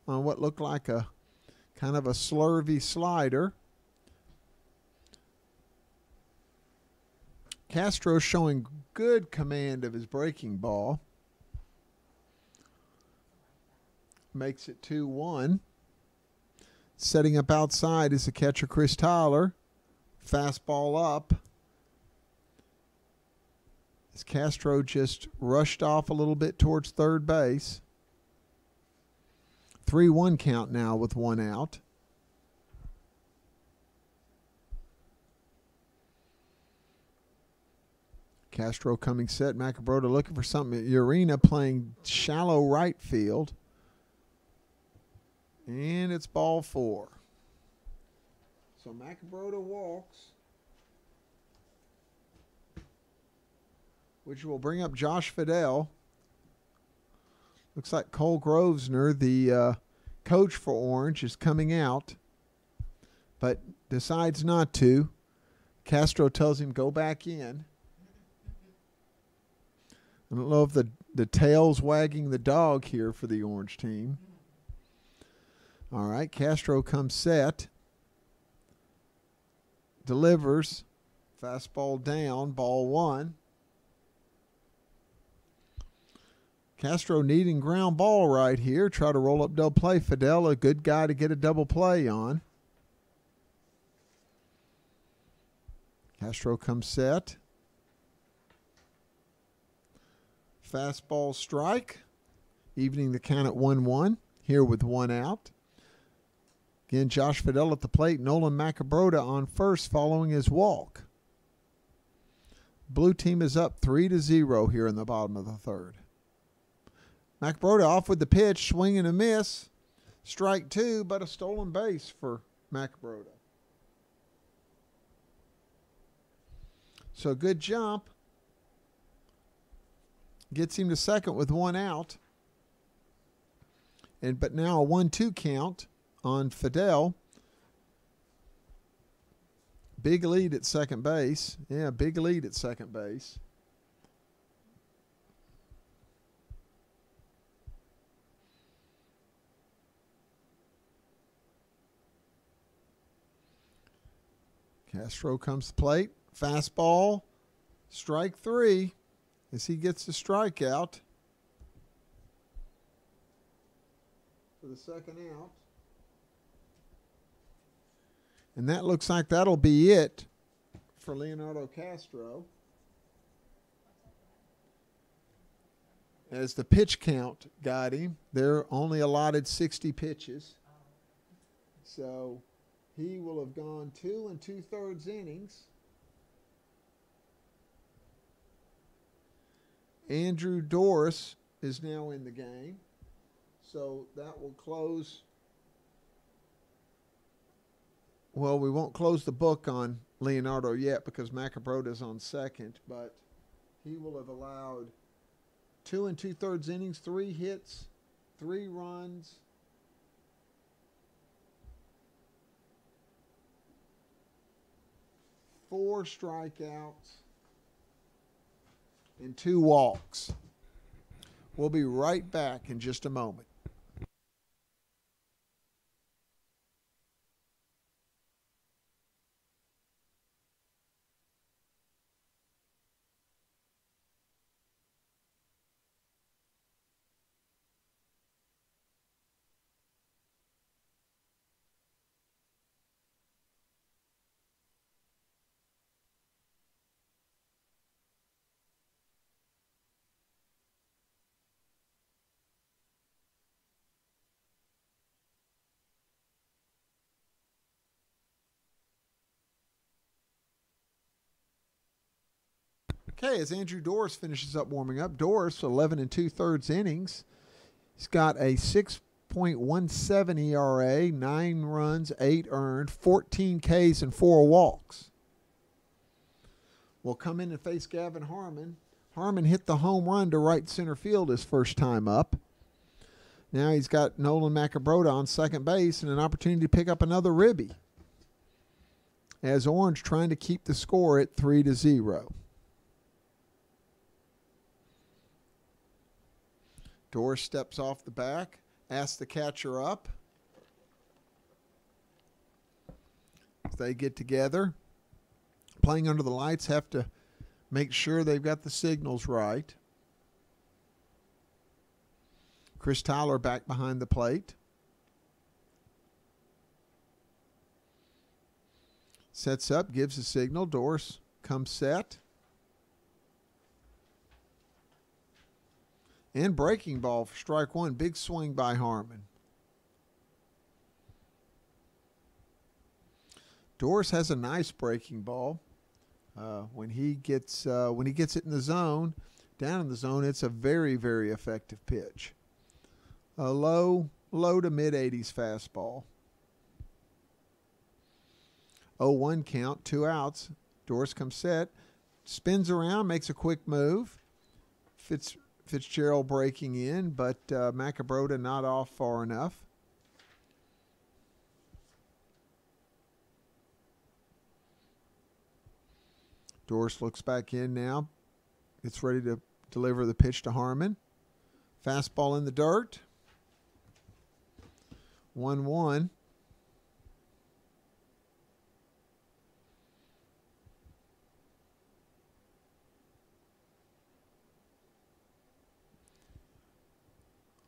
A: on what looked like a kind of a slurvy slider. Castro showing good command of his breaking ball. Makes it 2-1. Setting up outside is the catcher Chris Tyler. Fastball up. As Castro just rushed off a little bit towards third base. 3-1 count now with 1 out. Castro coming set. Macabroda looking for something. Urena playing shallow right field. And it's ball 4. So Macabroda walks, which will bring up Josh Fidel. Looks like Cole Grosvenor, the coach for Orange, is coming out, but decides not to. Castro tells him go back in. I don't know if the tail's wagging the dog here for the Orange team. All right, Castro comes set. Delivers. Fastball down, ball 1. Castro needing ground ball right here. Try to roll up double play. Fidel, a good guy to get a double play on. Castro comes set. Fastball strike. Evening the count at 1-1. Here with 1 out. Again, Josh Fidel at the plate. Nolan Macabroda on first following his walk. Blue team is up 3-0 here in the bottom of the third. Macabroda off with the pitch, swing and a miss. Strike 2, but a stolen base for Macabroda. So good jump. Gets him to second with 1 out. But now a 1-2 count on Fidel. Big lead at second base. Yeah, big lead at second base. Castro comes to plate. Fastball. Strike 3 as he gets the strikeout for the second out. And that looks like that'll be it for Leonardo Castro, as the pitch count got him. They're only allotted 60 pitches. So he will have gone 2 2/3 innings. Andrew Doris is now in the game. So that will close. Well, we won't close the book on Leonardo yet because Macabroda's on second, but he will have allowed 2 2/3 innings, 3 hits, 3 runs, 4 strikeouts, and 2 walks. We'll be right back in just a moment. Okay, as Andrew Doris finishes up warming up, Doris, 11 2/3 innings. He's got a 6.17 ERA, 9 runs, 8 earned, 14 Ks, and 4 walks. Will come in and face Gavin Harmon. Harmon hit the home run to right center field his first time up. Now he's got Nolan Macabroda on second base and an opportunity to pick up another ribby. As Orange trying to keep the score at 3-0. Doris steps off the back, asks the catcher up. They get together. Playing under the lights, have to make sure they've got the signals right. Chris Tyler back behind the plate. Sets up, gives a signal. Doris comes set. And breaking ball for strike one. Big swing by Harmon. Doris has a nice breaking ball. When he gets it in the zone, down in the zone, it's a very, very effective pitch. A low to mid 80s fastball. 0-1 count, 2 outs. Doris comes set, spins around, makes a quick move. Fitzgerald breaking in, but Macabroda not off far enough. Doris looks back in now. Gets ready to deliver the pitch to Harmon. Fastball in the dirt. 1-1.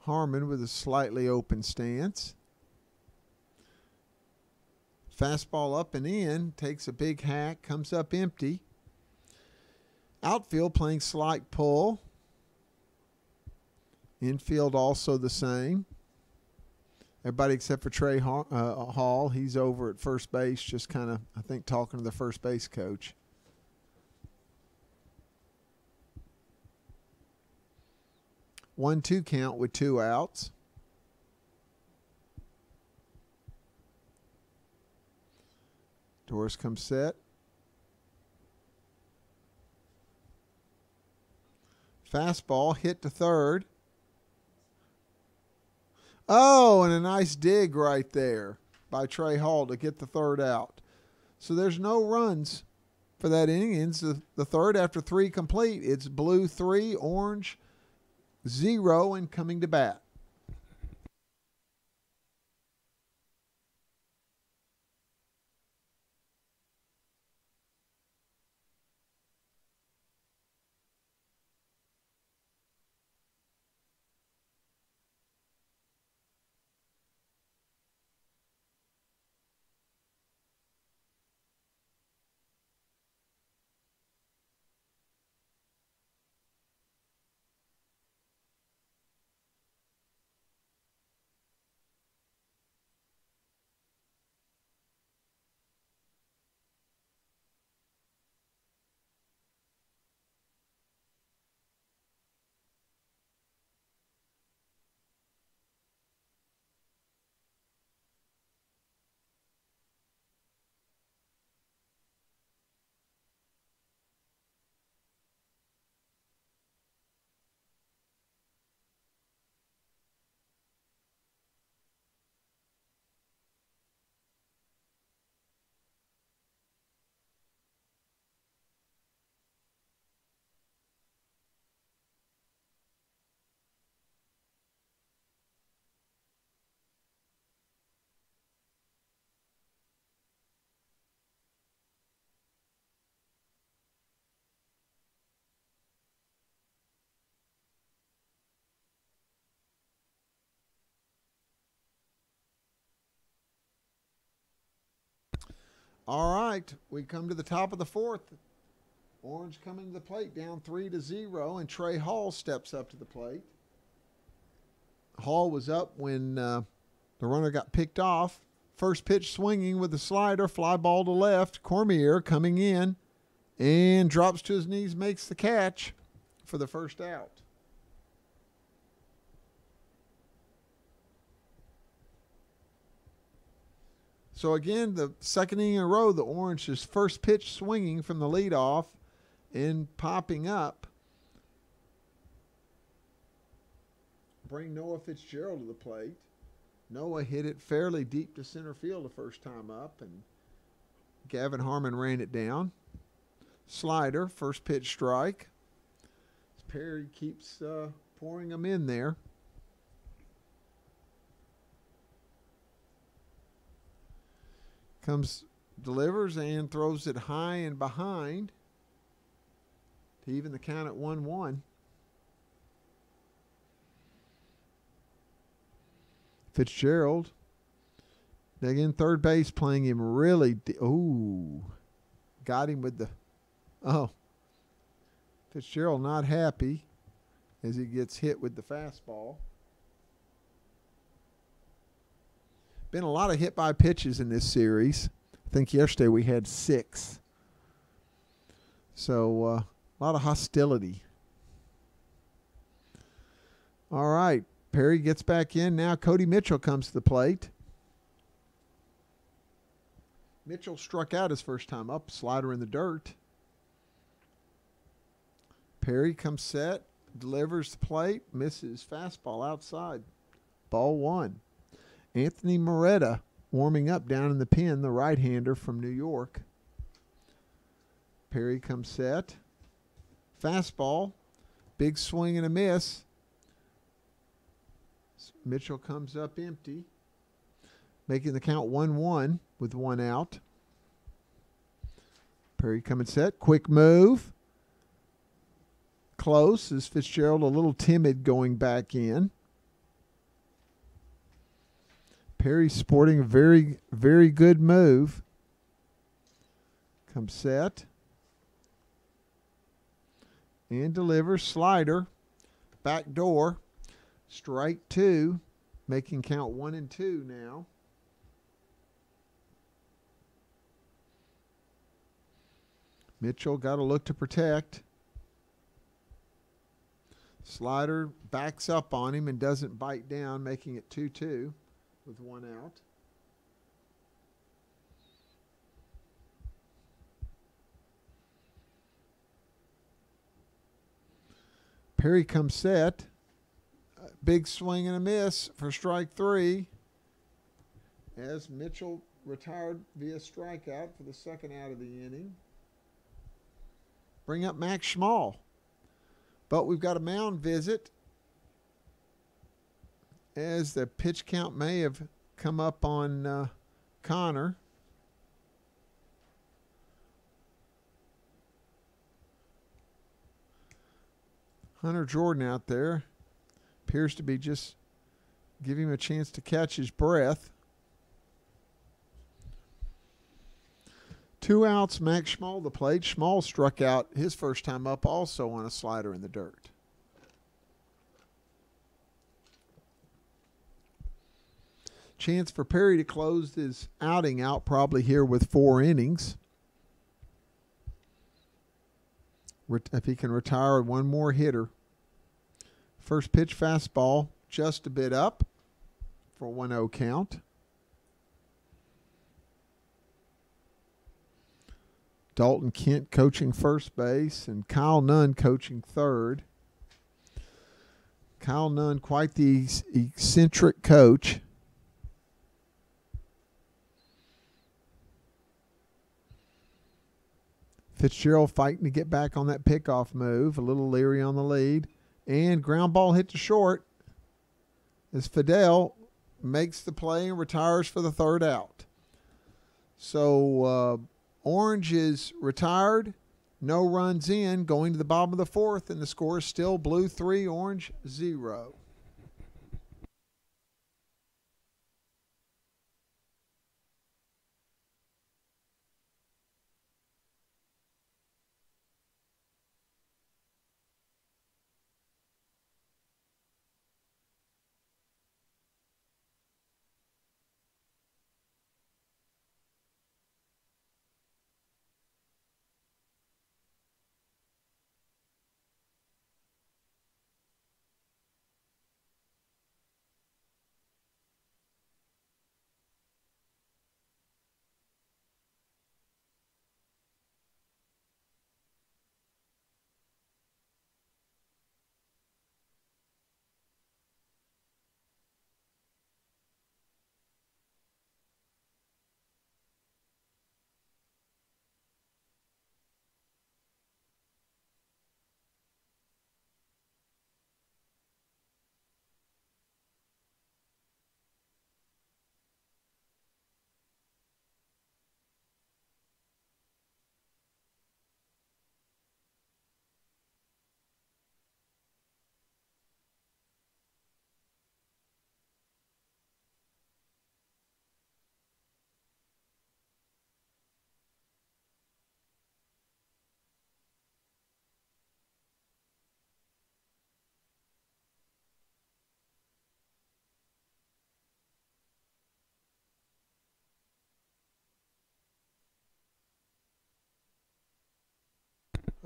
A: Harmon with a slightly open stance. Fastball up and in. Takes a big hack. Comes up empty. Outfield playing slight pull. Infield also the same. Everybody except for Trey Hall. He's over at first base, just kind of, I think, talking to the first base coach. One-two count with 2 outs. Doris comes set. Fastball hit to third. Oh, and a nice dig right there by Trey Hall to get the third out. So there's no runs for that inning. It's the third after 3 complete. It's Blue 3, Orange 0, and coming to bat. All right, we come to the top of the fourth. Orange coming to the plate, down 3-0, and Trey Hall steps up to the plate. Hall was up when the runner got picked off. First pitch swinging with a slider, fly ball to left. Cormier coming in and drops to his knees, makes the catch for the first out. So again, the second inning in a row, the Orange's first pitch swinging from the leadoff and popping up. Bring Noah Fitzgerald to the plate. Noah hit it fairly deep to center field the first time up, and Gavin Harmon ran it down. Slider, first pitch strike. Perry keeps pouring them in there. Delivers and throws it high and behind to even the count at 1-1. Fitzgerald, again, third base, playing him really. Got him with the. Fitzgerald not happy as he gets hit with the fastball. Been a lot of hit by pitches in this series. I think yesterday we had 6. So a lot of hostility. All right. Perry gets back in. Now Cody Mitchell comes to the plate. Mitchell struck out his first time up. Slider in the dirt. Perry comes set. Delivers the plate. Misses fastball outside. Ball 1. Anthony Moretta warming up down in the pen, the right-hander from New York. Perry comes set. Fastball. Big swing and a miss. Mitchell comes up empty, making the count 1-1 with 1 out. Perry coming set. Quick move. Close as Fitzgerald a little timid going back in. Perry sporting a very, very good move. Comes set. And delivers. Slider. Back door. Strike 2. Making count 1-2 now. Mitchell got a look to protect. Slider backs up on him and doesn't bite down, making it 2-2 with 1 out. Perry comes set. Big swing and a miss for strike 3 as Mitchell retired via strikeout for the second out of the inning. Bring up Max Schmall. But we've got a mound visit as the pitch count may have come up on Connor. Hunter Jordan out there appears to be just giving him a chance to catch his breath. 2 outs, Max Schmall the plate. Schmall struck out his first time up also on a slider in the dirt. Chance for Perry to close his outing out probably here with 4 innings. If he can retire 1 more hitter. First pitch fastball just a bit up for 1-0 count. Dalton Kent coaching first base and Kyle Nunn coaching third. Kyle Nunn, quite the eccentric coach. Fitzgerald fighting to get back on that pickoff move. A little leery on the lead. And ground ball hit to short as Fidel makes the play and retires for the 3rd out. So Orange is retired. No runs in. Going to the bottom of the 4th. And the score is still Blue 3, Orange 0.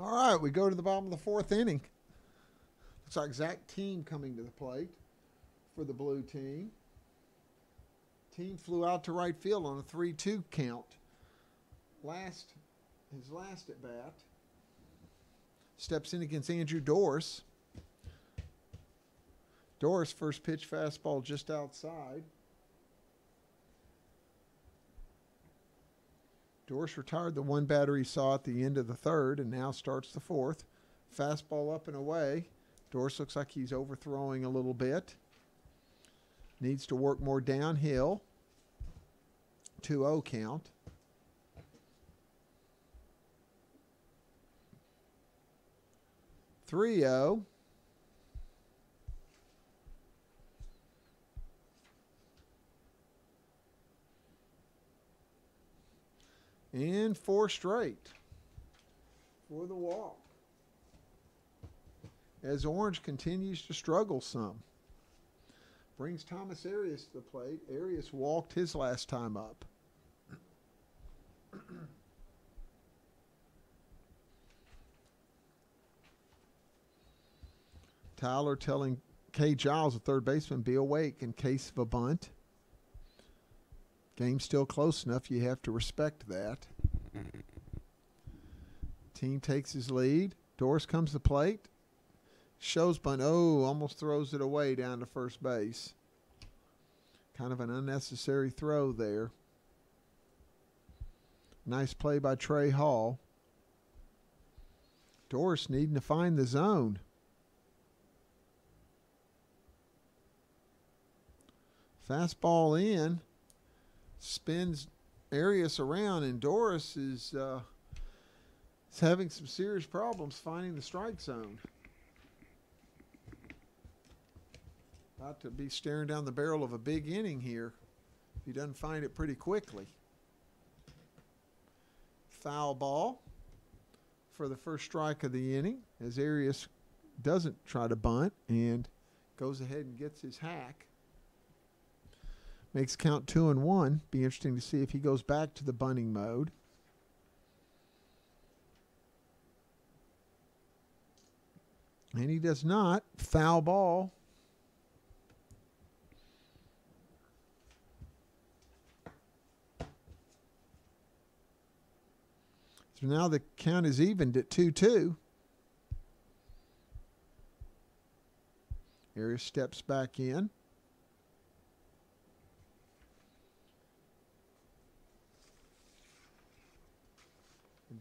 A: All right, we go to the bottom of the fourth inning. Looks like Zach Team coming to the plate for the blue team. Team flew out to right field on a 3-2 count. His last at bat. Steps in against Andrew Doris. Doris, first pitch fastball just outside. Doris retired the one batter he saw at the end of the third and now starts the fourth. Fastball up and away. Doris looks like he's overthrowing a little bit. Needs to work more downhill. 2-0 count. Three-0. And 4 straight for the walk. As Orange continues to struggle some. Brings Thomas Arias to the plate. Arias walked his last time up. Tyler telling Kay Giles, the third baseman, be awake in case of a bunt. Game's still close enough. You have to respect that. Team takes his lead. Doris comes to the plate. Shows bunt. Oh, almost throws it away down to first base. Kind of an unnecessary throw there. Nice play by Trey Hall. Doris needing to find the zone. Fastball in. Spins Arias around, and Doris is having some serious problems finding the strike zone. About to be staring down the barrel of a big inning here if he doesn't find it pretty quickly. Foul ball for the first strike of the inning as Arias doesn't try to bunt and goes ahead and gets his hack. Makes count 2-1. Be interesting to see if he goes back to the bunting mode. And he does not. Foul ball. So now the count is evened at 2-2. Arias steps back in.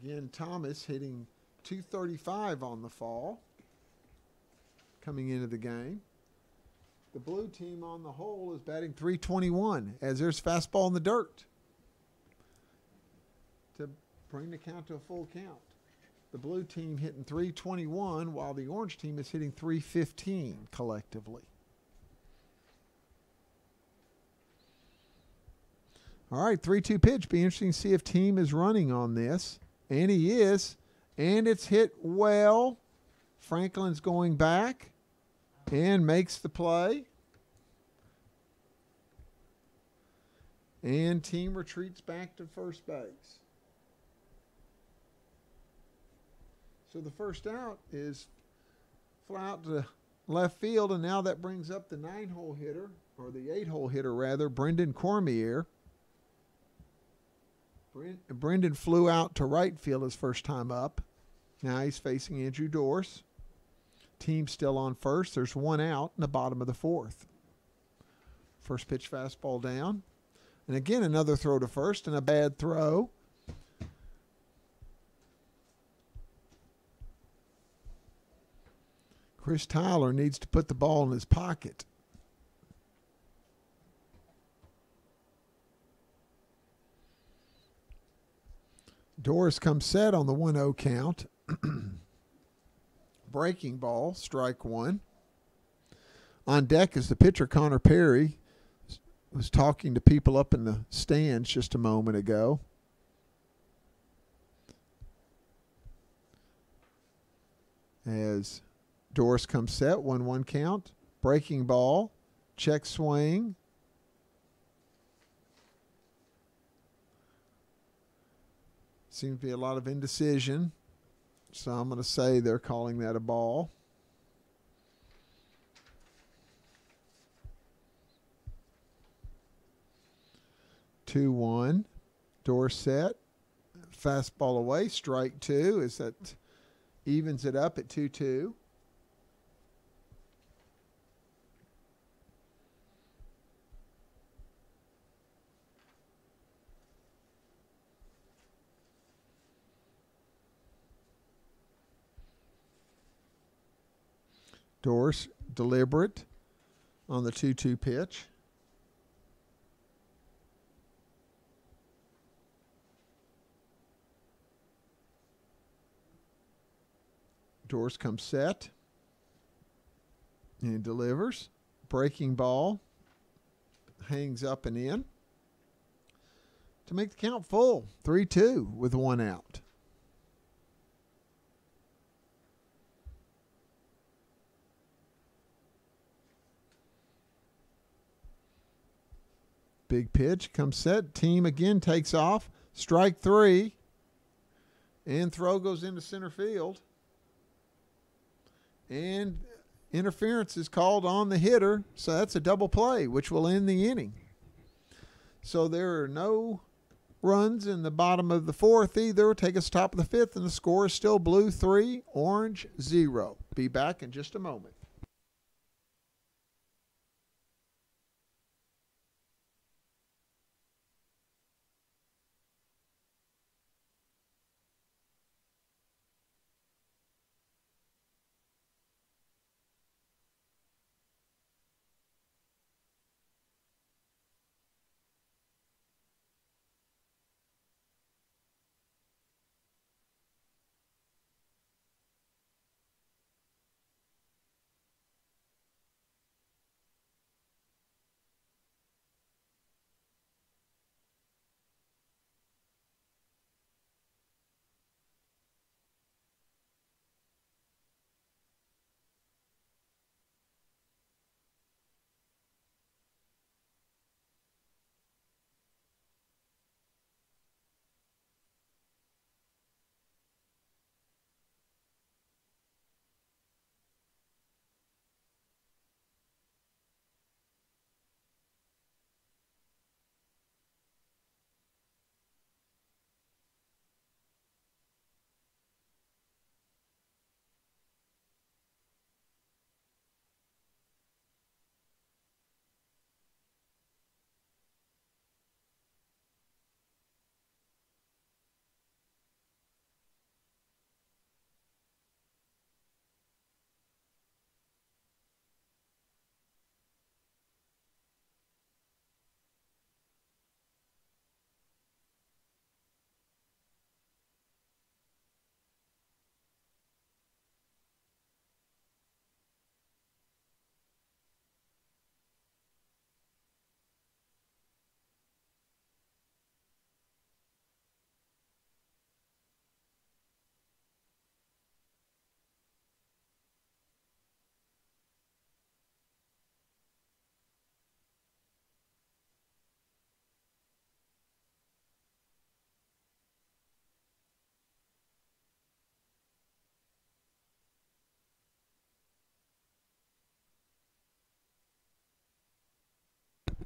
A: Again, Thomas hitting .235 on the fall coming into the game. The blue team on the whole is batting .321 as there's fastball in the dirt to bring the count to a full count. The blue team hitting .321 while the orange team is hitting .315 collectively. All right, 3-2 pitch. Be interesting to see if team is running on this. And he is. And it's hit well. Franklin's going back and makes the play. And team retreats back to first base. So the first out is fly out to left field, and now that brings up the 9-hole hitter, or the 8-hole hitter rather, Brendan Cormier. Brendan flew out to right field his first time up. Now he's facing Andrew Doris. Team still on first. There's one out in the bottom of the fourth. First pitch fastball down. And again, another throw to first and a bad throw. Chris Tyler needs to put the ball in his pocket. Doris comes set on the 1-0 count. Breaking ball, strike one. On deck is the pitcher, Connor Perry. Was talking to people up in the stands just a moment ago. As Doris comes set, 1-1 count. Breaking ball, check swing. Seems to be a lot of indecision. So I'm going to say they're calling that a ball. Two one. Dorsett. Fastball away. Strike two. Is that evens it up at 2-2. Dorse deliberate on the 2-2 pitch. Dorse comes set and delivers. Breaking ball hangs up and in to make the count full. 3-2 with one out. Big pitch comes set. Team again takes off. Strike three. And throw goes into center field. And interference is called on the hitter. So that's a double play, which will end the inning. So there are no runs in the bottom of the fourth either. Take us top of the fifth, and the score is still Blue 3, Orange 0. Be back in just a moment.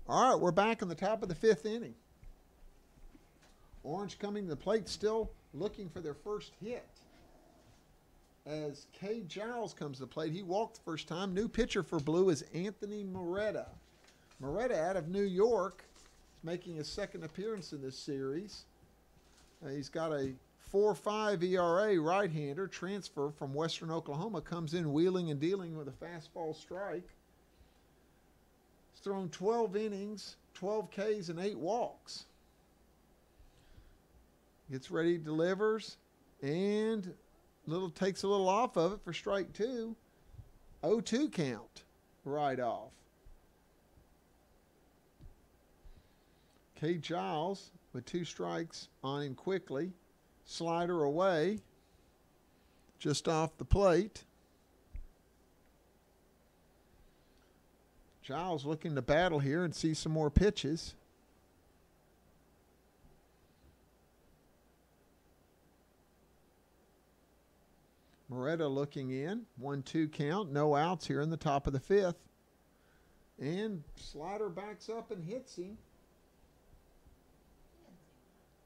A: All right, we're back in the top of the fifth inning. Orange coming to the plate, still looking for their first hit. As Kay Giles comes to the plate, he walked the first time. New pitcher for Blue is Anthony Moretta. Moretta out of New York is making his second appearance in this series. He's got a 4.5 ERA right-hander, transfer from Western Oklahoma, comes in wheeling and dealing with a fastball strike. He's thrown 12 innings, 12 Ks, and 8 walks. Gets ready, delivers, and takes a little off of it for strike two. 0-2 count right off. Kay Giles with 2 strikes on him quickly. Slider away, just off the plate. Giles looking to battle here and see some more pitches. Moretta looking in. 1-2 count. No outs here in the top of the fifth. And slider backs up and hits him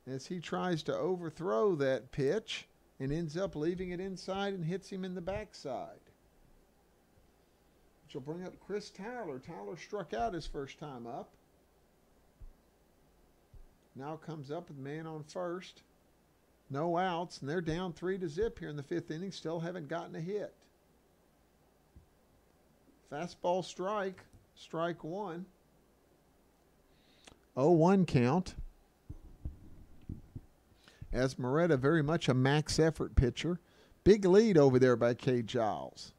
A: as he tries to overthrow that pitch and ends up leaving it inside and hits him in the backside. Which will bring up Chris Tyler. Tyler struck out his first time up. Now comes up with man on first. No outs, and they're down 3-0 here in the fifth inning. Still haven't gotten a hit. Fastball strike. Strike one. 0-1 count. As Moretta, very much a max effort pitcher. Big lead over there by Cade Giles.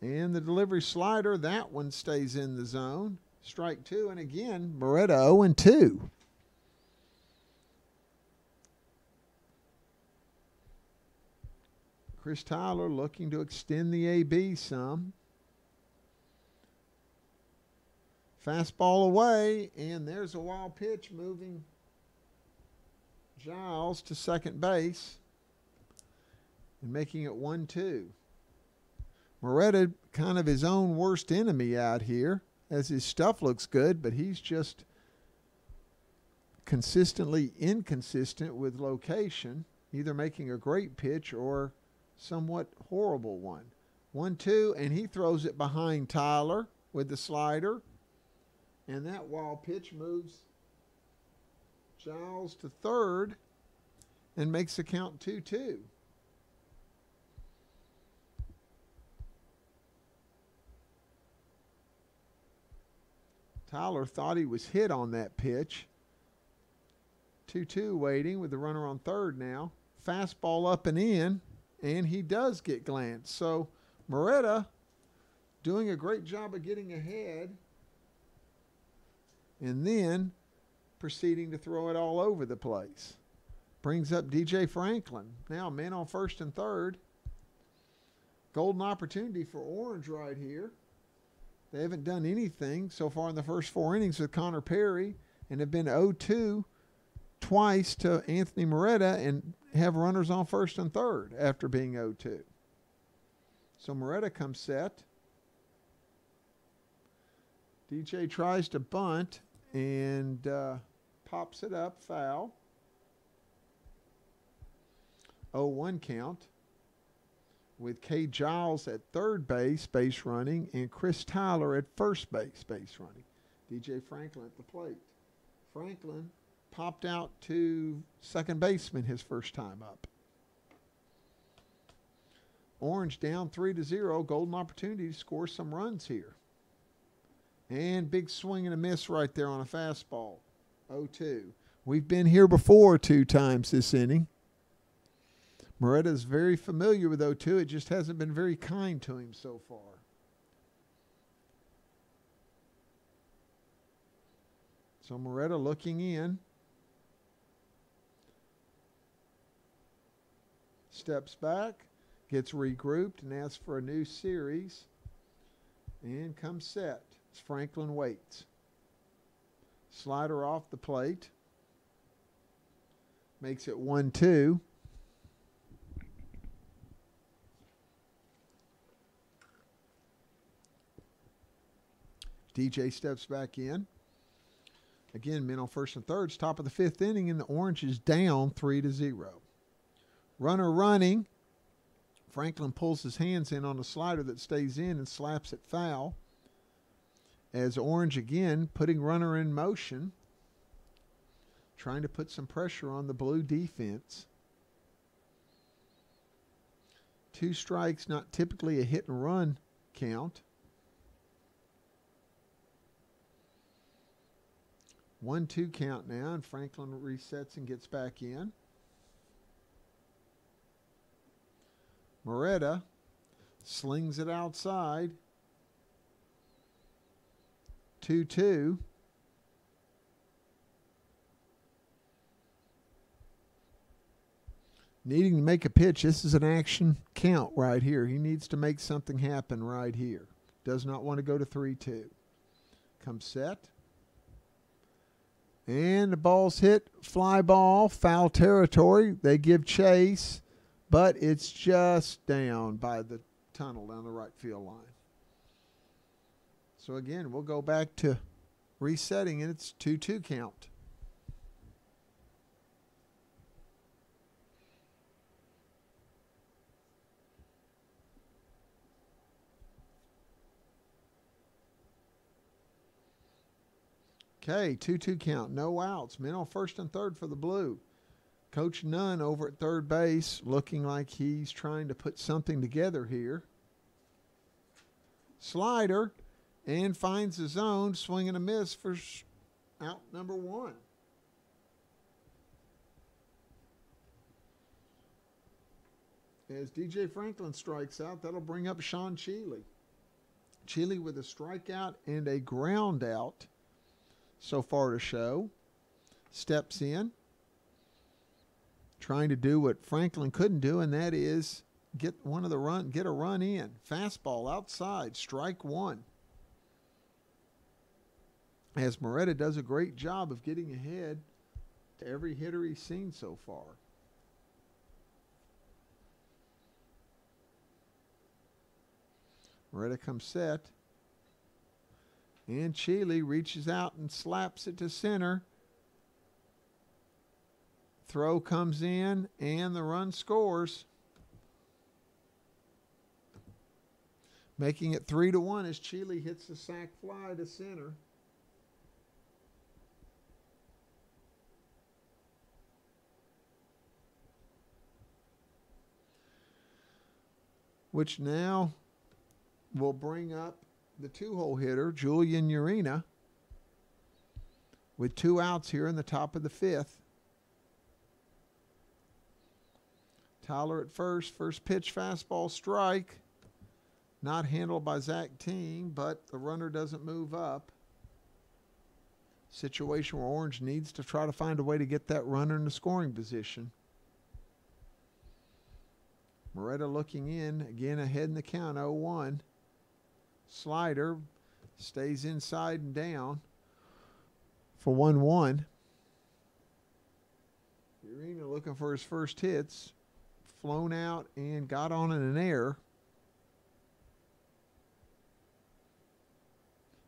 A: And the delivery slider, that one stays in the zone. Strike two, and again, Moretta 0-2. Chris Tyler looking to extend the AB some. Fastball away, and there's a wild pitch moving Giles to second base and making it 1-2. Moretta, kind of his own worst enemy out here, as his stuff looks good, but he's just consistently inconsistent with location, either making a great pitch or somewhat horrible one. 1-2, and he throws it behind Tyler with the slider. And that wild pitch moves Giles to third and makes the count 2-2. Tyler thought he was hit on that pitch. 2-2 waiting with the runner on third now. Fastball up and in, and he does get glanced. So Moretta doing a great job of getting ahead and then proceeding to throw it all over the place. Brings up DJ Franklin. Now man on first and third. Golden opportunity for Orange right here. They haven't done anything so far in the first 4 innings with Connor Perry and have been 0-2 twice to Anthony Moretta and have runners on first and third after being 0-2. So Moretta comes set. DJ tries to bunt and pops it up, foul. 0-1 count with Cade Giles at third base running, and Chris Tyler at first base running. DJ Franklin at the plate. Franklin popped out to second baseman his first time up. Orange down 3-0. Golden opportunity to score some runs here. And big swing and a miss right there on a fastball. 0-2. We've been here before 2 times this inning. Moretta's very familiar with 0-2. It just hasn't been very kind to him so far. So Moretta looking in. Steps back, gets regrouped and asks for a new series. And comes set. As Franklin waits. Slider off the plate. Makes it 1-2. DJ steps back in. Again, men on first and third. Top of the fifth inning, and the Orange is down 3-0. Runner running. Franklin pulls his hands in on a slider that stays in and slaps it foul. As Orange again putting runner in motion. Trying to put some pressure on the blue defense. 2 strikes, not typically a hit and run count. 1-2 count now, and Franklin resets and gets back in. Moretta slings it outside. 2-2. Needing to make a pitch. This is an action count right here. He needs to make something happen right here. Does not want to go to 3-2. Comes set. And the ball's hit. Fly ball. Foul territory. They give chase. but it's just down by the tunnel down the right field line. So again, we'll go back to resetting, and it's 2-2 count. Okay, 2-2 count, no outs. Men on first and third for the Blue. Coach Nunn over at third base looking like he's trying to put something together here. Slider, and finds the zone, swing and a miss for out number 1. As DJ Franklin strikes out, that'll bring up Sean Cheely. Cheely with a strikeout and a ground out so far to show. Steps in, trying to do what Franklin couldn't do, and that is get a run in. Fastball outside, strike 1. As Moretta does a great job of getting ahead to every hitter he's seen so far. Moretta comes set. And Cheely reaches out and slaps it to center. Throw comes in, and the run scores. Making it 3-1 as Cheely hits the sac fly to center. Which now will bring up the 2-hole hitter, Julian Urena, with 2 outs here in the top of the 5th. Tyler at first pitch fastball strike. Not handled by Zach Team, but the runner doesn't move up. Situation where Orange needs to try to find a way to get that runner in the scoring position. Moretta looking in, again ahead in the count, 0-1. Slider stays inside and down for 1-1. Urena looking for his first hits. Flown out and got on in an error.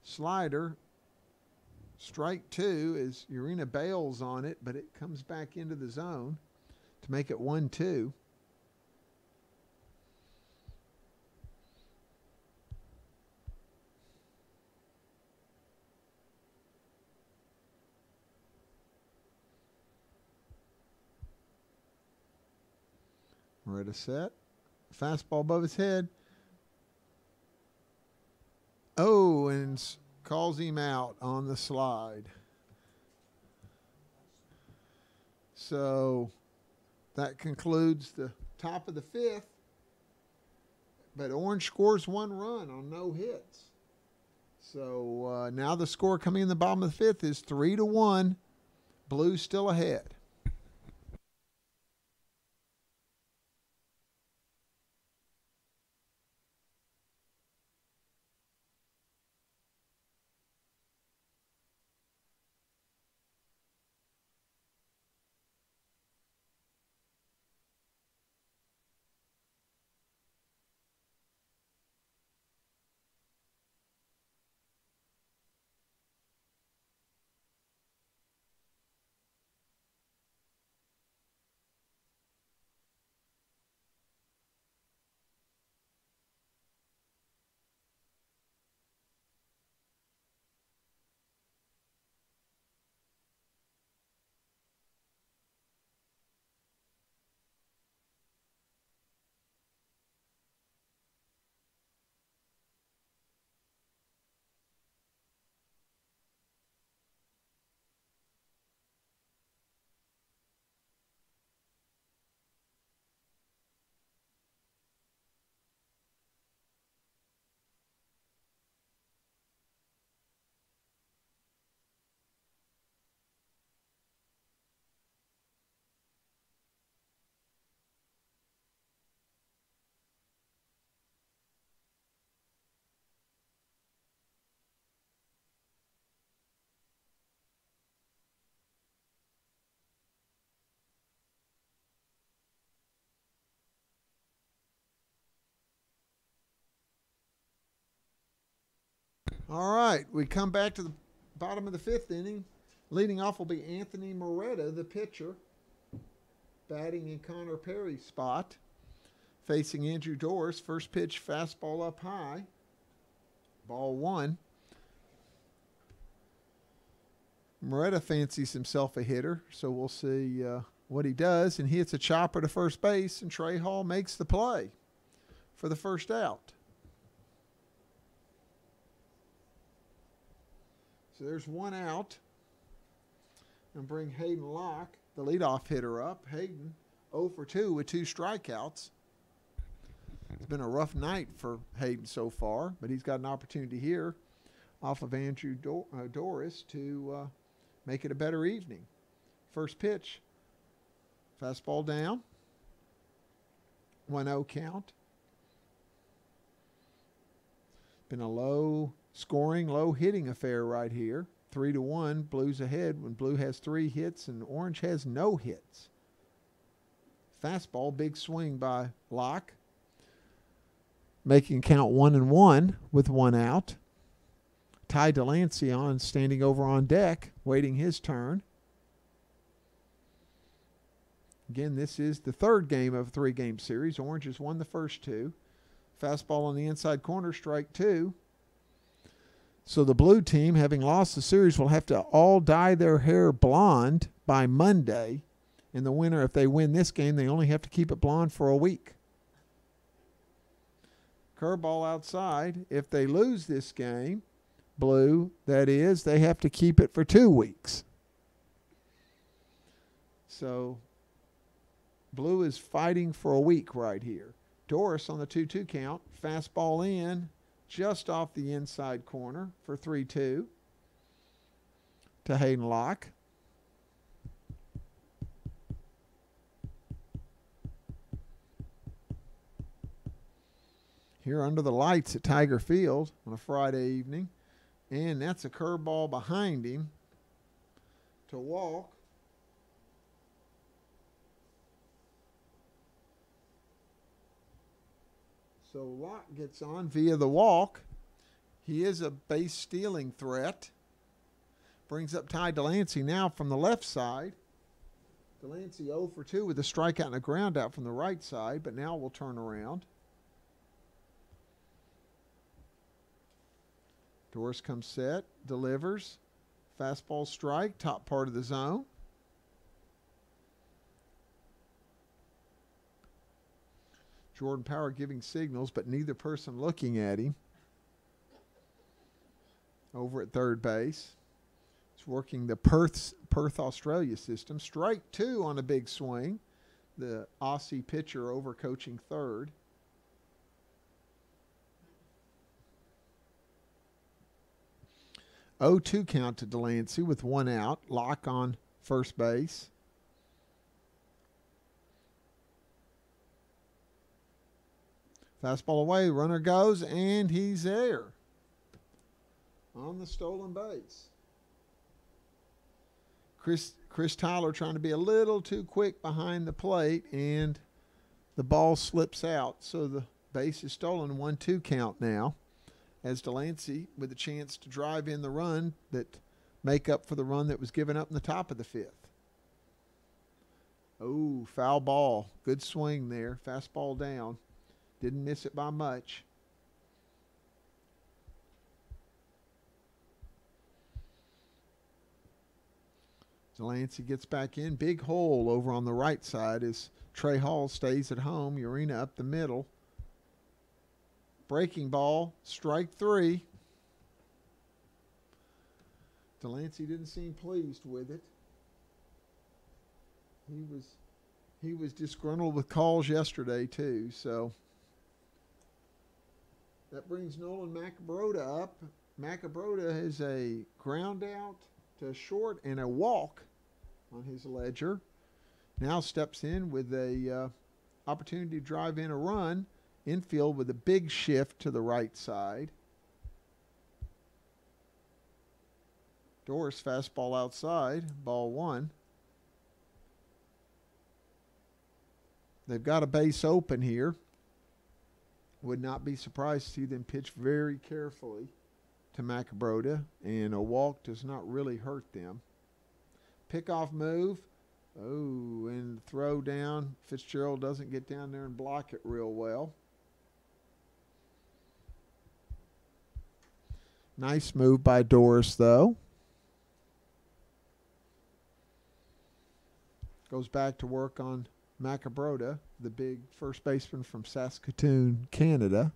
A: Slider, strike 2 as Urena bails on it, but it comes back into the zone to make it 1-2. Moretta set. Fastball above his head. Oh, and calls him out on the slide. So that concludes the top of the 5th. But Orange scores 1 run on no hits. So now the score coming in the bottom of the 5th is 3-1. Blues still ahead. All right, we come back to the bottom of the fifth inning. Leading off will be Anthony Moretta, the pitcher, batting in Connor Perry's spot. Facing Andrew Doris, first pitch fastball up high. Ball one. Moretta fancies himself a hitter, so we'll see what he does. And he hits a chopper to first base, and Trey Hall makes the play for the first out. So there's one out. And bring Hayden Locke, the leadoff hitter, up. Hayden 0 for 2 with 2 strikeouts. It's been a rough night for Hayden so far, but he's got an opportunity here off of Andrew Doris to make it a better evening. First pitch, fastball down, 1-0 count. Been a low scoring, low hitting affair right here. 3-1, Blues ahead when Blue has 3 hits and Orange has no hits. Fastball, big swing by Locke, making count 1-1 with 1 out. Ty Delancey on, standing over on deck, waiting his turn. Again, this is the third game of a 3-game series. Orange has won the first 2. Fastball on the inside corner, strike 2. So the Blue team, having lost the series, will have to all dye their hair blonde by Monday. And the winner, if they win this game, they only have to keep it blonde for a week. Curveball outside. If they lose this game, Blue, that is, they have to keep it for 2 weeks. So Blue is fighting for a week right here. Doris on the 2-2 count. Fastball in, just off the inside corner for 3-2 to Hayden Locke. Here under the lights at Tiger Field on a Friday evening. And that's a curveball behind him to walk. So Locke gets on via the walk. He is a base stealing threat. Brings up Ty Delancey now from the left side. Delancey 0 for 2 with a strikeout and a ground out from the right side, but now we'll turn around. Doris comes set, delivers. Fastball strike, top part of the zone. Jordan Power giving signals, but neither person looking at him. Over at third base. It's working the Perth, Australia system. Strike 2 on a big swing. The Aussie pitcher over coaching third. Oh, 2 count to Delancey with 1 out. Locke on first base. Fastball away, runner goes, and he's there on the stolen base. Chris Tyler trying to be a little too quick behind the plate, and the ball slips out. So the base is stolen, 1-2 count now, as Delancey with a chance to drive in the run that make up for the run that was given up in the top of the 5th. Oh, foul ball. Good swing there. Fastball down. Didn't miss it by much. Delancey gets back in. Big hole over on the right side as Trey Hall stays at home. Urena up the middle. Breaking ball, strike 3. Delancey didn't seem pleased with it. He was disgruntled with calls yesterday too, so that brings Nolan Macabrota up. Macabrota has a ground out to short and a walk on his ledger. Now steps in with a opportunity to drive in a run. Infield with a big shift to the right side. Doris fastball outside, ball 1. They've got a base open here. Would not be surprised to see them pitch very carefully to Macabroda, and a walk does not really hurt them. Pickoff move. Oh, and throw down. Fitzgerald doesn't get down there and block it real well. Nice move by Doris, though. Goes back to work on Macabroda, the big first baseman from Saskatoon, Canada.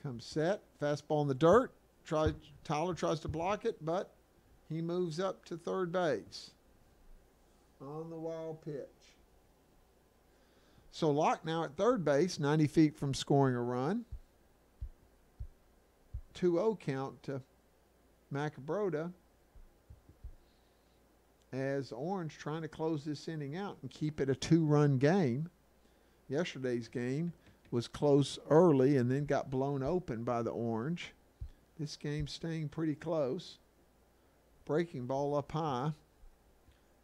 A: Comes set. Fastball in the dirt. Tyler tries to block it, but he moves up to third base on the wild pitch. So Locke now at third base, 90 feet from scoring a run. 2-0 count to Macabroda as Orange trying to close this inning out and keep it a 2-run game. Yesterday's game was close early and then got blown open by the Orange. This game's staying pretty close. Breaking ball up high.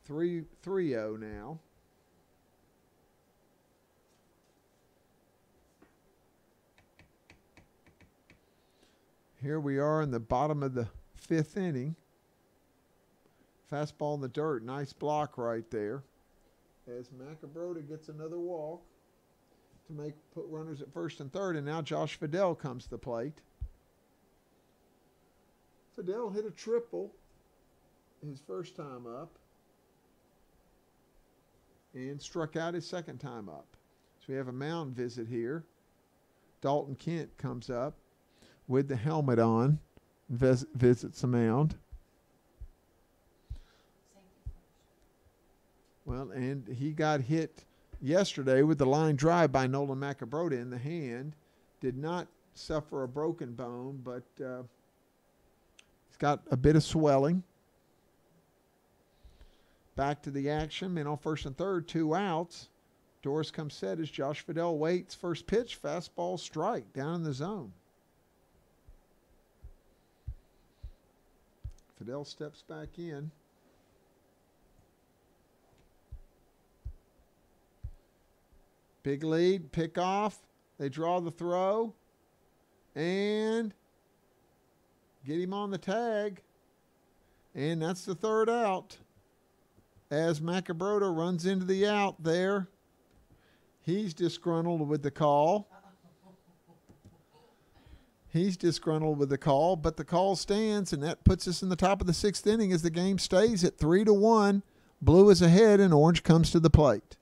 A: 3-0 now. Here we are in the bottom of the fifth inning. Fastball in the dirt. Nice block right there. As Macabroda gets another walk to put runners at first and third. And now Josh Fidel comes to the plate. Fidel hit a triple his first time up and struck out his second time up. So we have a mound visit here. Dalton Kent comes up with the helmet on, visits the mound. Well, and he got hit yesterday with the line drive by Nolan Macabroda in the hand. Did not suffer a broken bone, but he's got a bit of swelling. Back to the action. Men on first and third, 2 outs. Doris comes set as Josh Fidel waits. First pitch, fastball strike down in the zone. Fidel steps back in. Big lead, pick off. They draw the throw and get him on the tag. And that's the third out. As Macabroda runs into the out there, he's disgruntled with the call. He's disgruntled with the call, but the call stands, and that puts us in the top of the sixth inning as the game stays at 3-1. Blue is ahead, and Orange comes to the plate.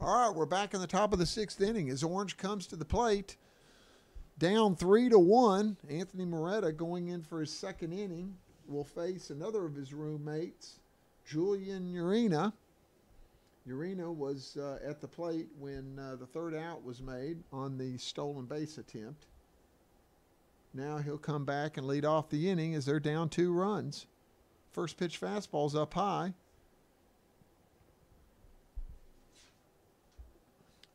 A: All right, we're back in the top of the sixth inning as Orange comes to the plate. Down 3-1. Anthony Moretta going in for his second inning will face another of his roommates, Julian Urena. Urena was at the plate when the third out was made on the stolen base attempt. Now he'll come back and lead off the inning as they're down 2 runs. First pitch fastball's up high.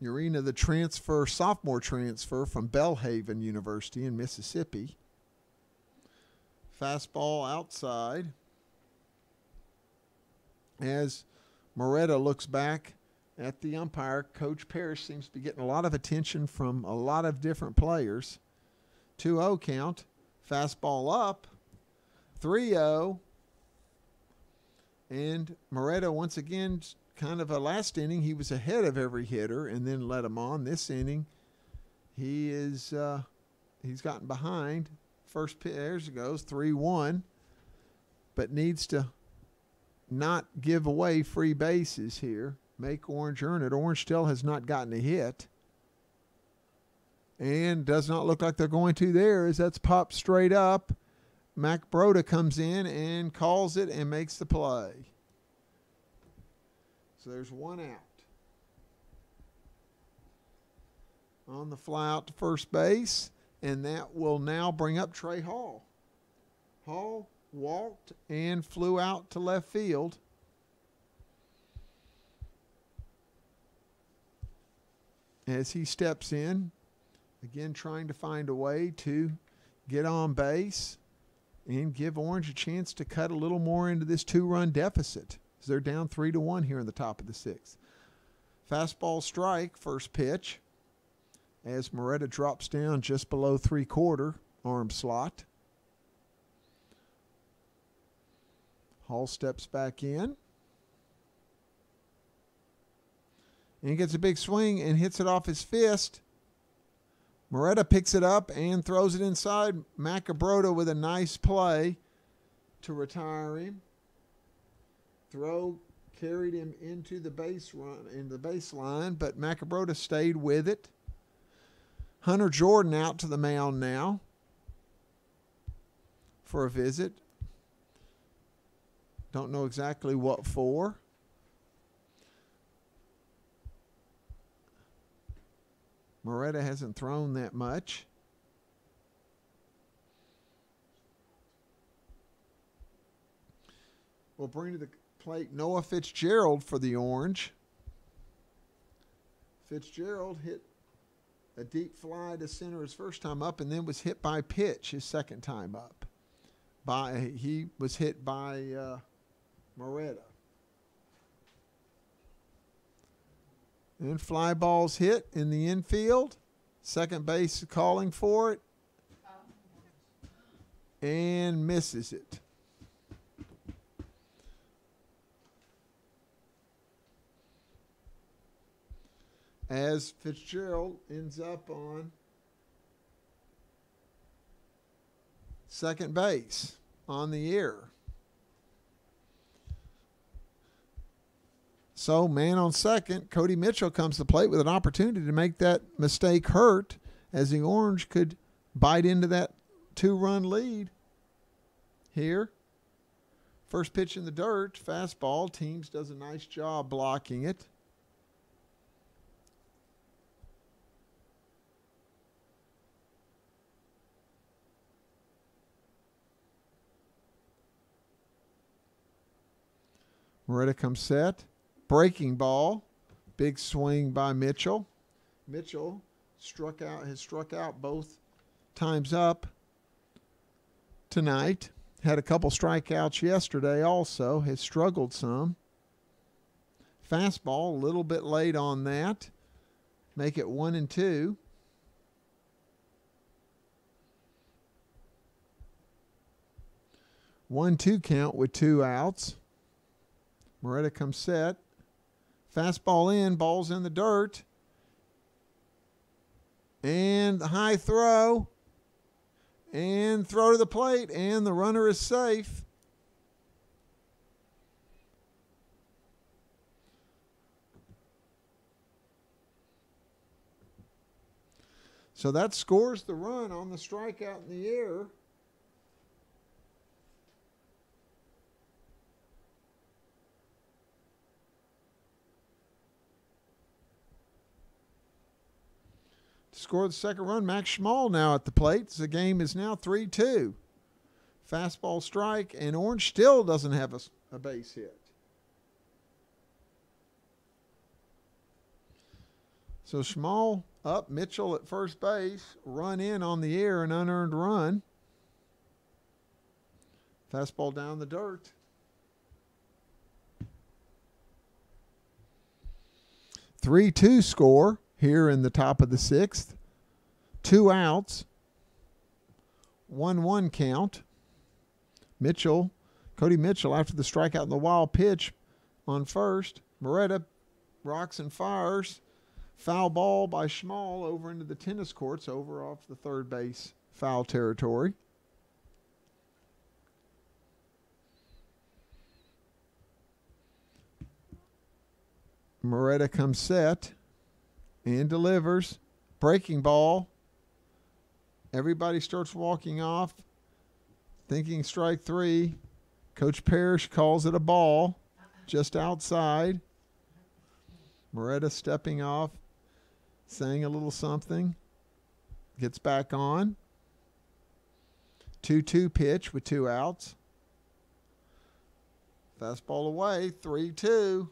A: Urena, the sophomore transfer from Belhaven University in Mississippi. Fastball outside. As Moretta looks back at the umpire, Coach Parrish seems to be getting a lot of attention from a lot of different players. 2-0 count. Fastball up. 3-0. And Moretta once again, kind of a last inning, he was ahead of every hitter and then let him on. This inning, he's gotten behind. First pitch, there it goes, 3-1, but needs to not give away free bases here. Make Orange earn it. Orange still has not gotten a hit. And does not look like they're going to there, as that's popped straight up. Mac Broda comes in and calls it and makes the play. So there's one out. On the fly out to first base, and that will now bring up Trey Hall. Hall walked and flew out to left field. As he steps in, again trying to find a way to get on base and give Orange a chance to cut a little more into this 2-run deficit. So they're down 3-1 here in the top of the sixth. Fastball strike, first pitch, as Moretta drops down just below 3/4 arm slot. Hall steps back in. And he gets a big swing and hits it off his fist. Moretta picks it up and throws it inside. Macabroda with a nice play to retire him. Throw carried him into the baseline, but Macabroda stayed with it. Hunter Jordan out to the mound now for a visit. Don't know exactly what for. Moretta hasn't thrown that much. We'll bring to the plate Noah Fitzgerald for the Orange. Fitzgerald hit a deep fly to center his first time up and then was hit by pitch his second time up. He was hit by Moretta. And fly ball's hit in the infield. Second base calling for it. And misses it. As Fitzgerald ends up on second base on the air. So, man on second, Cody Mitchell comes to the plate with an opportunity to make that mistake hurt, as the Orange could bite into that 2-run lead here. First pitch in the dirt, fastball. Teams does a nice job blocking it. Moretta comes set. Breaking ball. Big swing by Mitchell. Mitchell has struck out both times up tonight. Had a couple strikeouts yesterday also. Has struggled some. Fastball, a little bit late on that. Make it 1-2. One-two count with 2 outs. Moretta comes set. Fastball in, ball's in the dirt. And the high throw. And throw to the plate, and the runner is safe. So that scores the run on the strikeout in the air. Score the second run. Max Schmall now at the plate. The game is now 3-2. Fastball strike, and Orange still doesn't have a base hit. So Schmall up, Mitchell at first base, run in on the air, an unearned run. Fastball down the dirt. 3-2 score here in the top of the sixth. 2 outs. 1-1 count. Cody Mitchell, after the strikeout in the wild pitch on first. Moretta rocks and fires. Foul ball by Schmall over into the tennis courts, over off the third base foul territory. Moretta comes set and delivers. Breaking ball. Everybody starts walking off, thinking strike 3. Coach Parrish calls it a ball just outside. Moretta stepping off, saying a little something. Gets back on. 2-2 pitch with 2 outs. Fastball away, 3-2.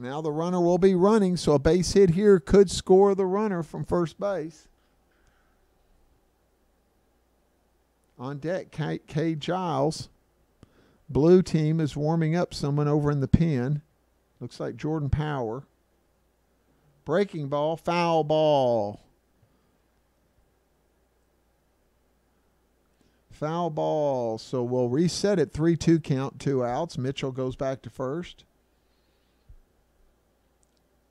A: Now the runner will be running, so a base hit here could score the runner from first base. On deck, Cade Giles. Blue team is warming up someone over in the pen. Looks like Jordan Power. Breaking ball, foul ball. Foul ball. So we'll reset it. 3-2 count, 2 outs. Mitchell goes back to first.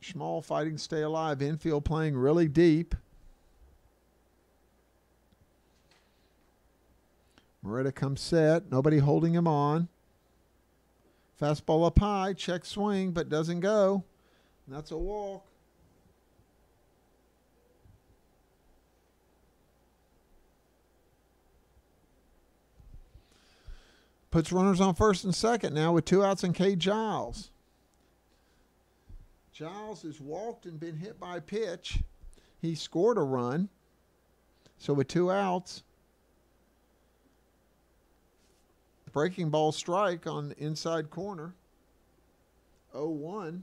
A: Schmall fighting to stay alive. Infield playing really deep. Moretta comes set. Nobody holding him on. Fastball up high. Check swing, but doesn't go. And that's a walk. Puts runners on first and second now with 2 outs and Cade Giles. Giles has walked and been hit by a pitch. He scored a run. So with 2 outs, breaking ball strike on the inside corner. 0-1.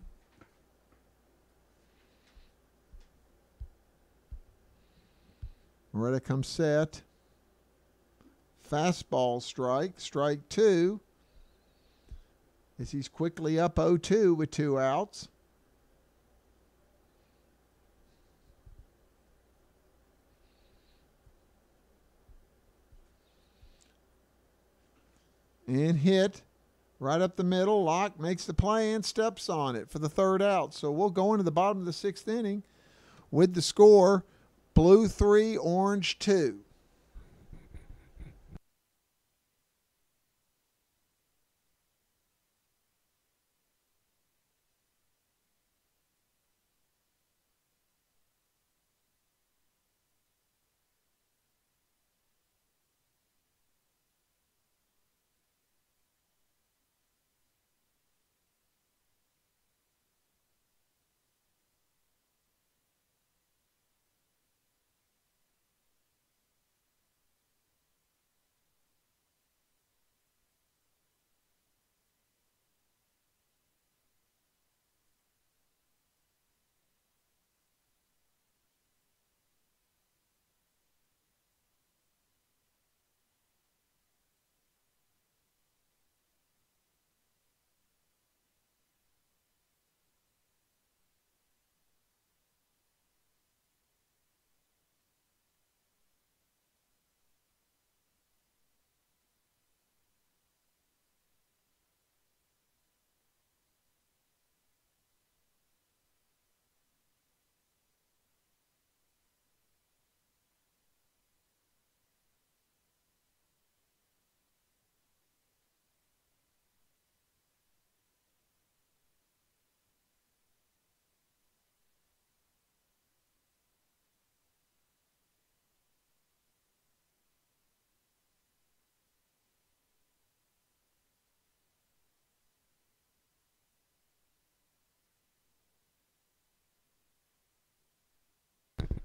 A: Moretta comes set. Fastball strike. Strike 2. As he's quickly up 0-2 with 2 outs. And hit right up the middle. Locke makes the play and steps on it for the 3rd out. So we'll go into the bottom of the 6th inning with the score, Blue 3, Orange 2.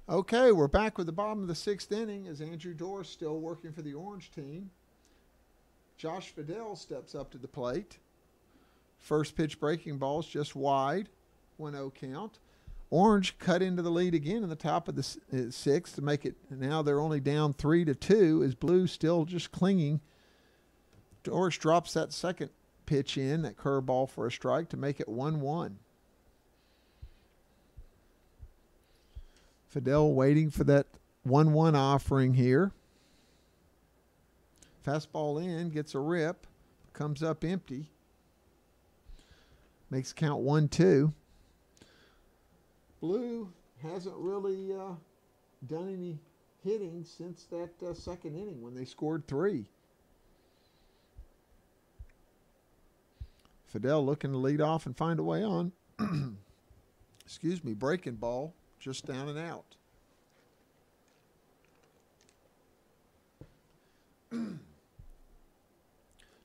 A: Okay, we're back with the bottom of the 6th inning as Andrew Dorr still working for the Orange team. Josh Fidel steps up to the plate. First pitch breaking ball is just wide. 1-0 count. Orange cut into the lead again in the top of the sixth to make it. Now they're only down 3-2. Is Blue still just clinging? Doris drops that second pitch in, that curveball for a strike to make it 1-1. Fidel waiting for that 1-1 offering here. Fastball in, gets a rip, comes up empty. Makes count 1-2. Blue hasn't really done any hitting since that second inning when they scored 3. Fidel looking to lead off and find a way on. Excuse me, breaking ball, just down and out.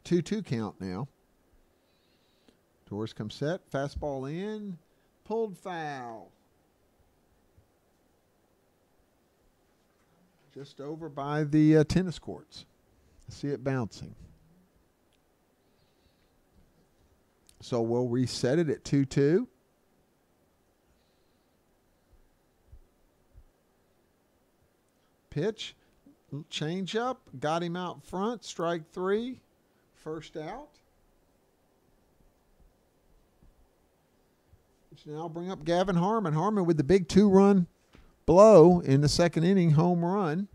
A: Two count now. Doors come set, fastball in, pulled foul. Just over by the tennis courts. I see it bouncing. So we'll reset it at 2-2. Pitch, change up, got him out front, strike 3, first out. Which now bring up Gavin Harmon. Harmon with the big 2-run blow in the second inning, home run.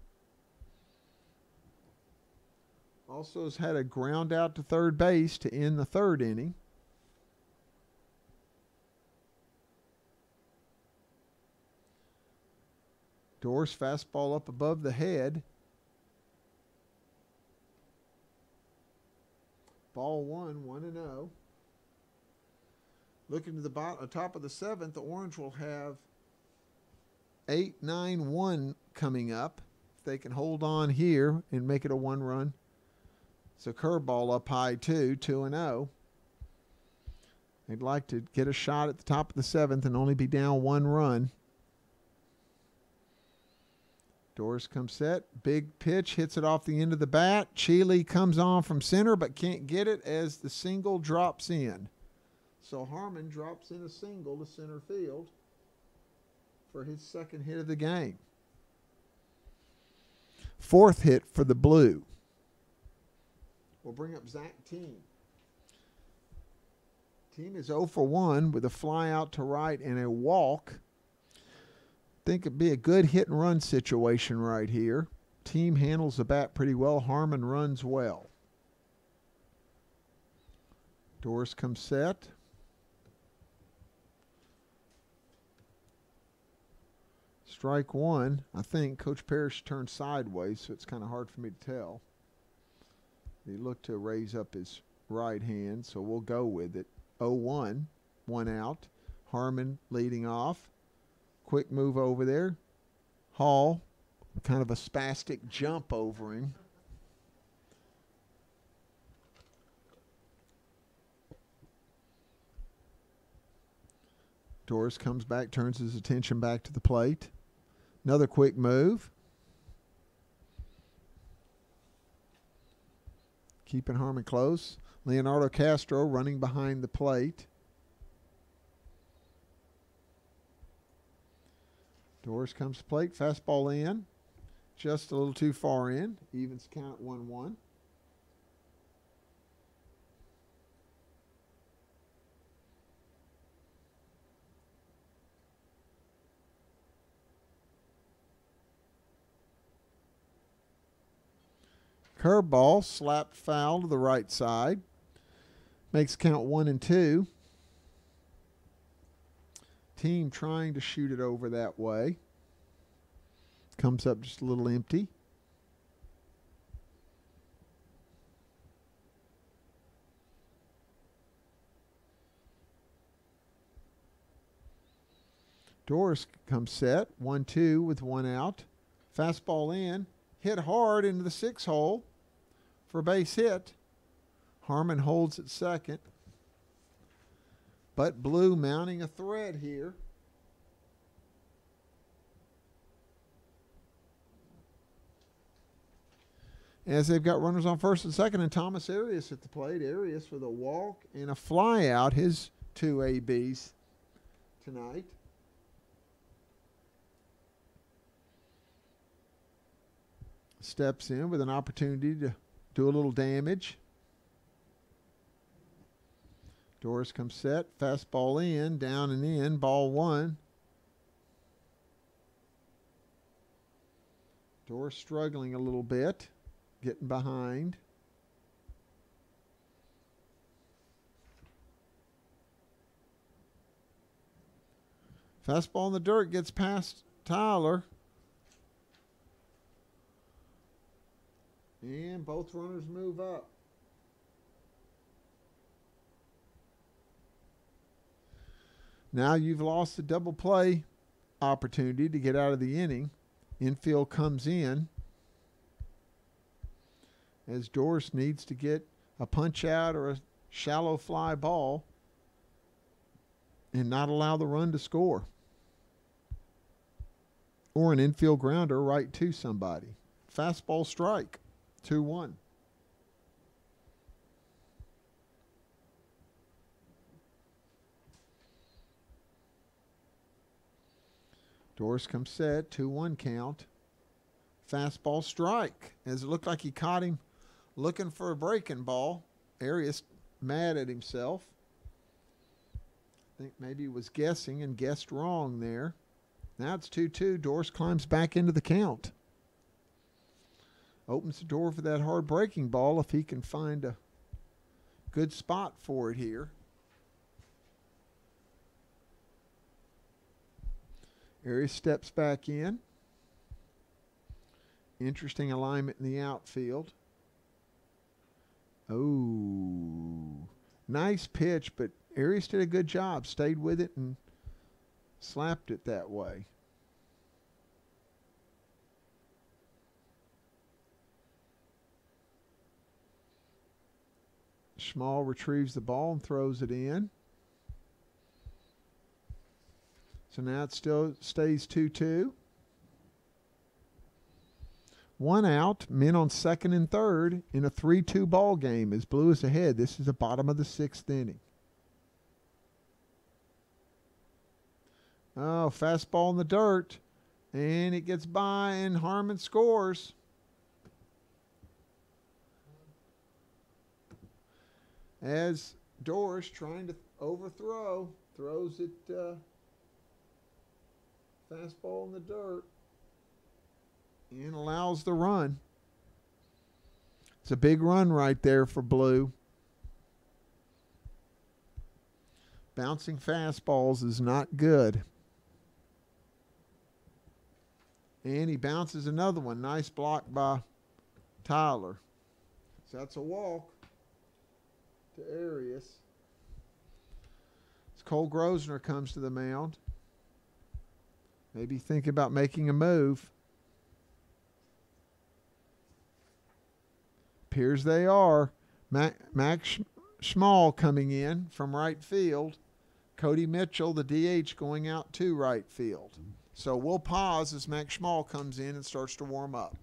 A: Also has had a ground out to third base to end the third inning. Doors fastball up above the head. Ball 1-0. Looking to the top of the seventh, the Orange will have 8-9-1 coming up. If they can hold on here and make it a 1-run. It's a curveball up high too, 2-0. They'd like to get a shot at the top of the seventh and only be down 1 run. Doors come set. Big pitch, hits it off the end of the bat. Chile comes on from center but can't get it as the single drops in. So Harmon drops in a single to center field for his second hit of the game. Fourth hit for the Blue. We'll bring up Zach Team. Team is 0 for 1 with a fly out to right and a walk. Think it'd be a good hit and run situation right here. Team handles the bat pretty well. Harmon runs well. Doors come set. Strike 1. I think Coach Parrish turned sideways, so it's kind of hard for me to tell. He looked to raise up his right hand, so we'll go with it. 0-1, 1 out. Harmon leading off. Quick move over there. Hall, kind of a spastic jump over him. Doris comes back, turns his attention back to the plate. Another quick move. Keeping Harmon close. Leonardo Castro running behind the plate. Doors comes to plate. Fastball in. Just a little too far in. Evens count at 1-1. Curveball slapped foul to the right side. Makes count 1-2. Team trying to shoot it over that way. Comes up just a little empty. Doris comes set. 1-2 with 1 out. Fastball in. Hit hard into the 6 hole for a base hit. Harmon holds at second. But Blue mounting a threat here. As they've got runners on first and second, and Thomas Arias at the plate. Arias with a walk and a fly out, his 2 ABs tonight. steps in with an opportunity to do a little damage. Doris comes set, fastball in, down and in, ball one. Doris struggling a little bit, getting behind. Fastball in the dirt gets past Tyler. And both runners move up. Now you've lost the double play opportunity to get out of the inning. Infield comes in as Doris needs to get a punch out or a shallow fly ball and not allow the run to score. Or an infield grounder right to somebody. Fastball strike, 2-1. Doris comes set, 2-1 count. Fastball strike, as it looked like he caught him looking for a breaking ball. Arias mad at himself. I think maybe he was guessing and guessed wrong there. Now it's 2-2. Doris climbs back into the count. Opens the door for that hard breaking ball if he can find a good spot for it here. Arias steps back in. Interesting alignment in the outfield. Oh, nice pitch, but Arias did a good job. Stayed with it and slapped it that way. Schmal retrieves the ball and throws it in. So now it still stays 2-2. One out, men on second and third in a 3-2 ball game as Blue is ahead. This is the bottom of the sixth inning. Oh, fastball in the dirt. And it gets by and Harmon scores. As Doris trying to overthrow, throws it fastball in the dirt and allows the run. It's a big run right there for Blue. Bouncing fastballs is not good. And he bounces another one. Nice block by Tyler. So that's a walk to Arias. As Cole Grosvenor comes to the mound. Maybe think about making a move. Appears they are. Max Schmal coming in from right field. Cody Mitchell, the DH, going out to right field. So we'll pause as Max Schmal comes in and starts to warm up.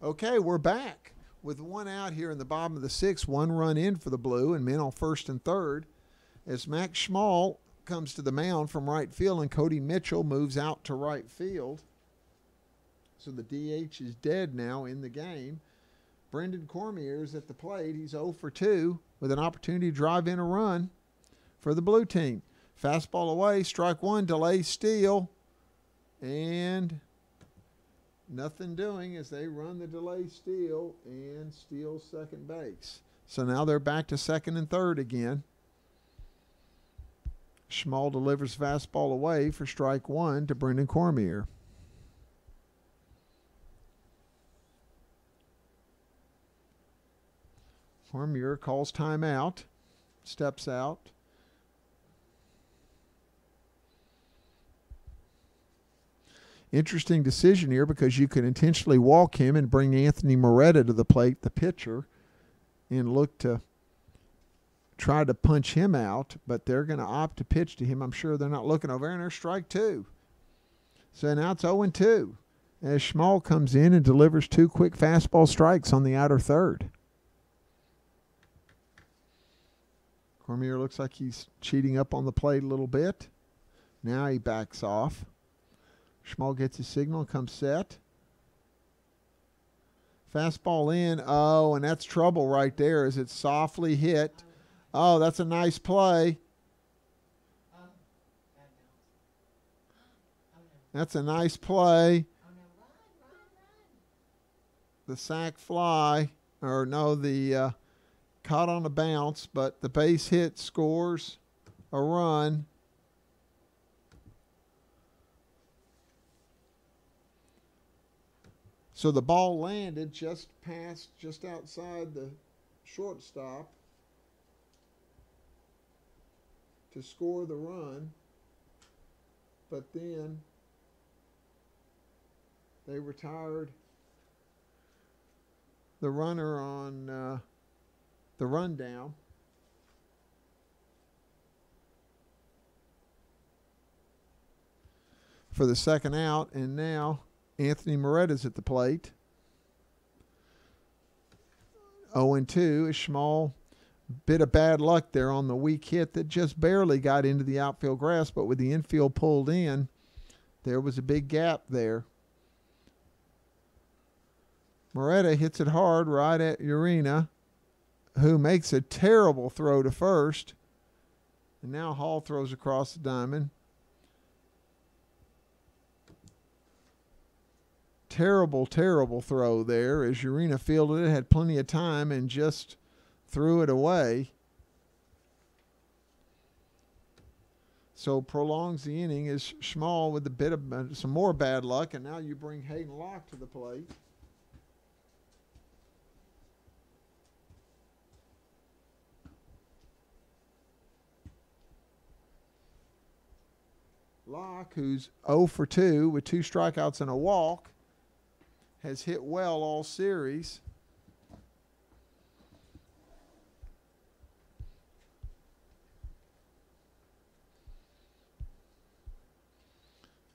A: Okay, we're back with one out here in the bottom of the sixth, one run in for the Blue, and men on first and third. As Max Schmall comes to the mound from right field, and Cody Mitchell moves out to right field. So the DH is dead now in the game. Brendan Cormier is at the plate. He's 0 for 2 with an opportunity to drive in a run for the Blue team. Fastball away, strike one, delay steal, and nothing doing as they run the delay steal and steal second base. So now they're back to second and third again. Schmall delivers fastball away for strike one to Brendan Cormier. Cormier calls timeout, steps out. Interesting decision here because you could intentionally walk him and bring Anthony Moretta to the plate, the pitcher, and look to try to punch him out, but they're going to opt to pitch to him. I'm sure they're not looking over there, and there's strike two. So now it's 0-2 as Schmall comes in and delivers two quick fastball strikes on the outer third. Cormier looks like he's cheating up on the plate a little bit. Now he backs off. Schmall gets his signal and comes set. Fastball in. Oh, and that's trouble right there as it's softly hit. Oh, that's a nice play. That's a nice play. The sac fly, or no, the caught on a bounce, but the base hit scores a run. So the ball landed just outside the shortstop to score the run, but then they retired the runner on the rundown. For the second out, and now Anthony Moretta's at the plate. 0-2 is Schmall. Bit of bad luck there on the weak hit that just barely got into the outfield grass, but with the infield pulled in, there was a big gap there. Moretta hits it hard right at Urena, who makes a terrible throw to first. And now Hall throws across the diamond. Terrible, terrible throw there as Urena fielded it, had plenty of time, and just threw it away. So prolongs the inning as Schmall with a bit of some more bad luck, and now you bring Hayden Locke to the plate. Locke, who's 0 for 2 with 2 strikeouts and a walk, has hit well all series.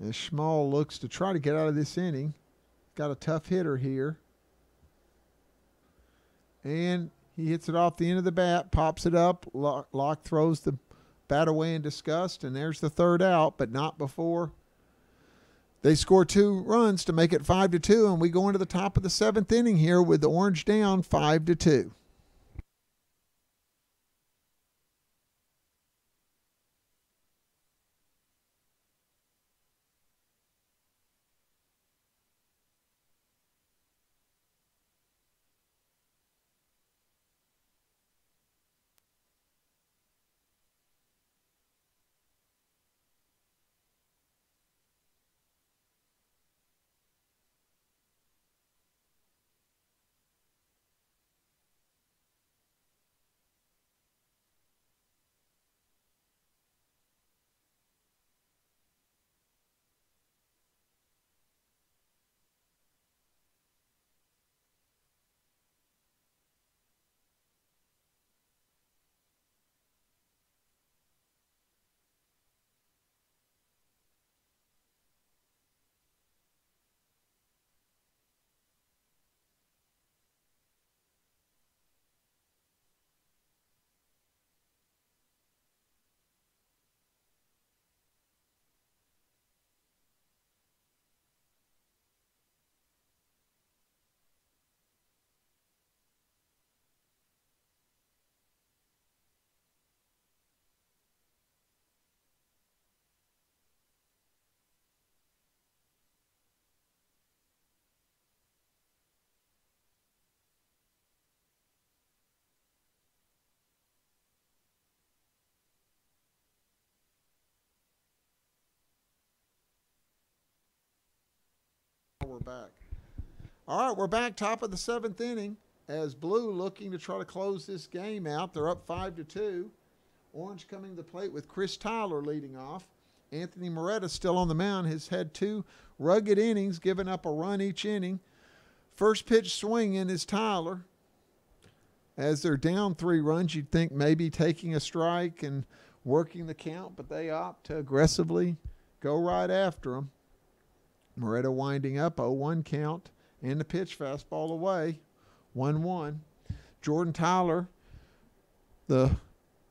A: As Schmall looks to try to get out of this inning. Got a tough hitter here. And he hits it off the end of the bat, pops it up. Locke throws the bat away in disgust, and there's the third out, but not before they score 2 runs to make it 5-2, and we go into the top of the 7th inning here with the Orange down 5-2. we're back. All right, we're back, top of the 7th inning, as Blue looking to try to close this game out. They're up 5-2. Orange coming to the plate with Chris Tyler leading off. Anthony Moretta still on the mound, has had 2 rugged innings, giving up a run each inning. First pitch swinging is Tyler. As they're down 3 runs, you'd think maybe taking a strike and working the count, but they opt to aggressively go right after him. Moretta winding up, 0-1 count, and the pitch fastball away, 1-1. Jordan Tyler, the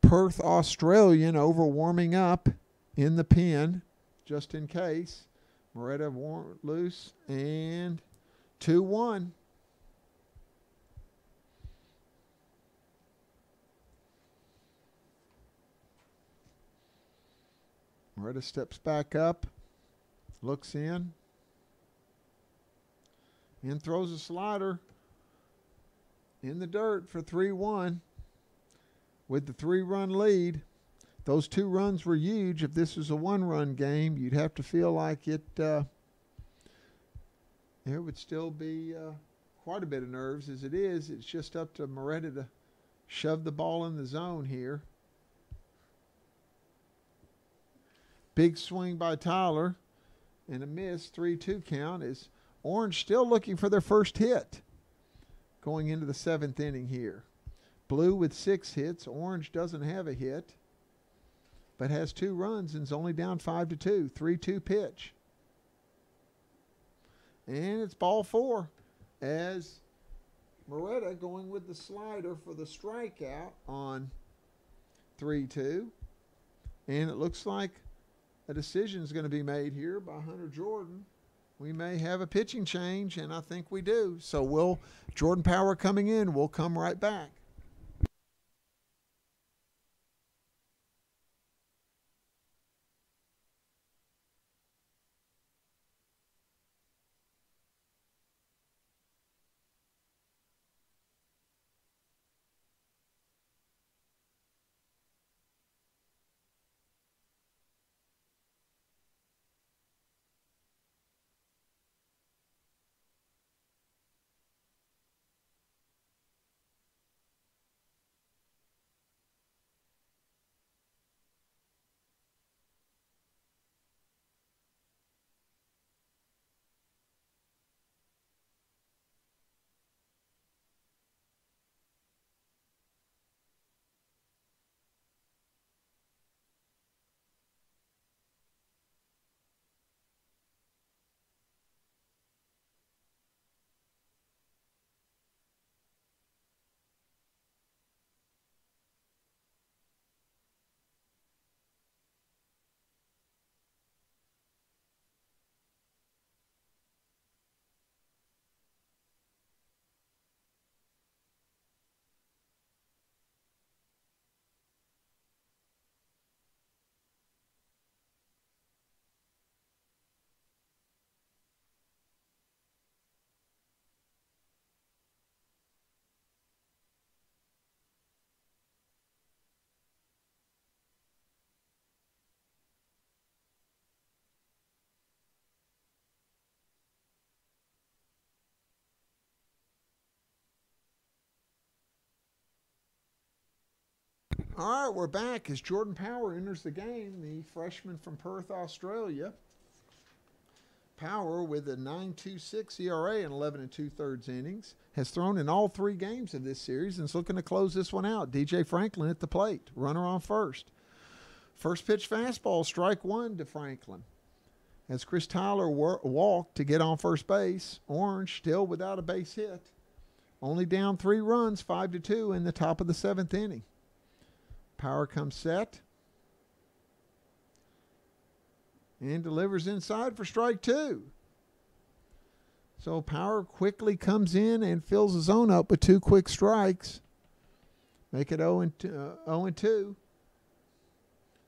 A: Perth Australian, over warming up in the pen, just in case. Moretta loose, and 2-1. Moretta steps back up, looks in, and throws a slider in the dirt for 3-1 with the 3-run lead. Those 2 runs were huge. If this was a 1-run game, you'd have to feel like it would still be quite a bit of nerves. As it is, it's just up to Moretta to shove the ball in the zone here. Big swing by Tyler and a miss, 3-2 count, is Orange still looking for their first hit going into the 7th inning here. Blue with 6 hits. Orange doesn't have a hit, but has 2 runs and is only down 5-2. 3-2 pitch. And it's ball 4 as Moretta going with the slider for the strikeout on 3-2. And it looks like a decision is going to be made here by Hunter Jordan. We may have a pitching change, and I think we do. So Jordan Power coming in. We'll come right back. All right, we're back as Jordan Power enters the game, the freshman from Perth, Australia. Power, with a 9.26 ERA in 11 2/3 innings, has thrown in all 3 games of this series and is looking to close this one out. DJ Franklin at the plate, runner on first. First pitch fastball, strike 1 to Franklin. As Chris Tyler walked to get on first base, Orange still without a base hit. Only down 3 runs, 5-2 in the top of the 7th inning. Power comes set and delivers inside for strike 2. So Power quickly comes in and fills the zone up with 2 quick strikes. Make it 0-2.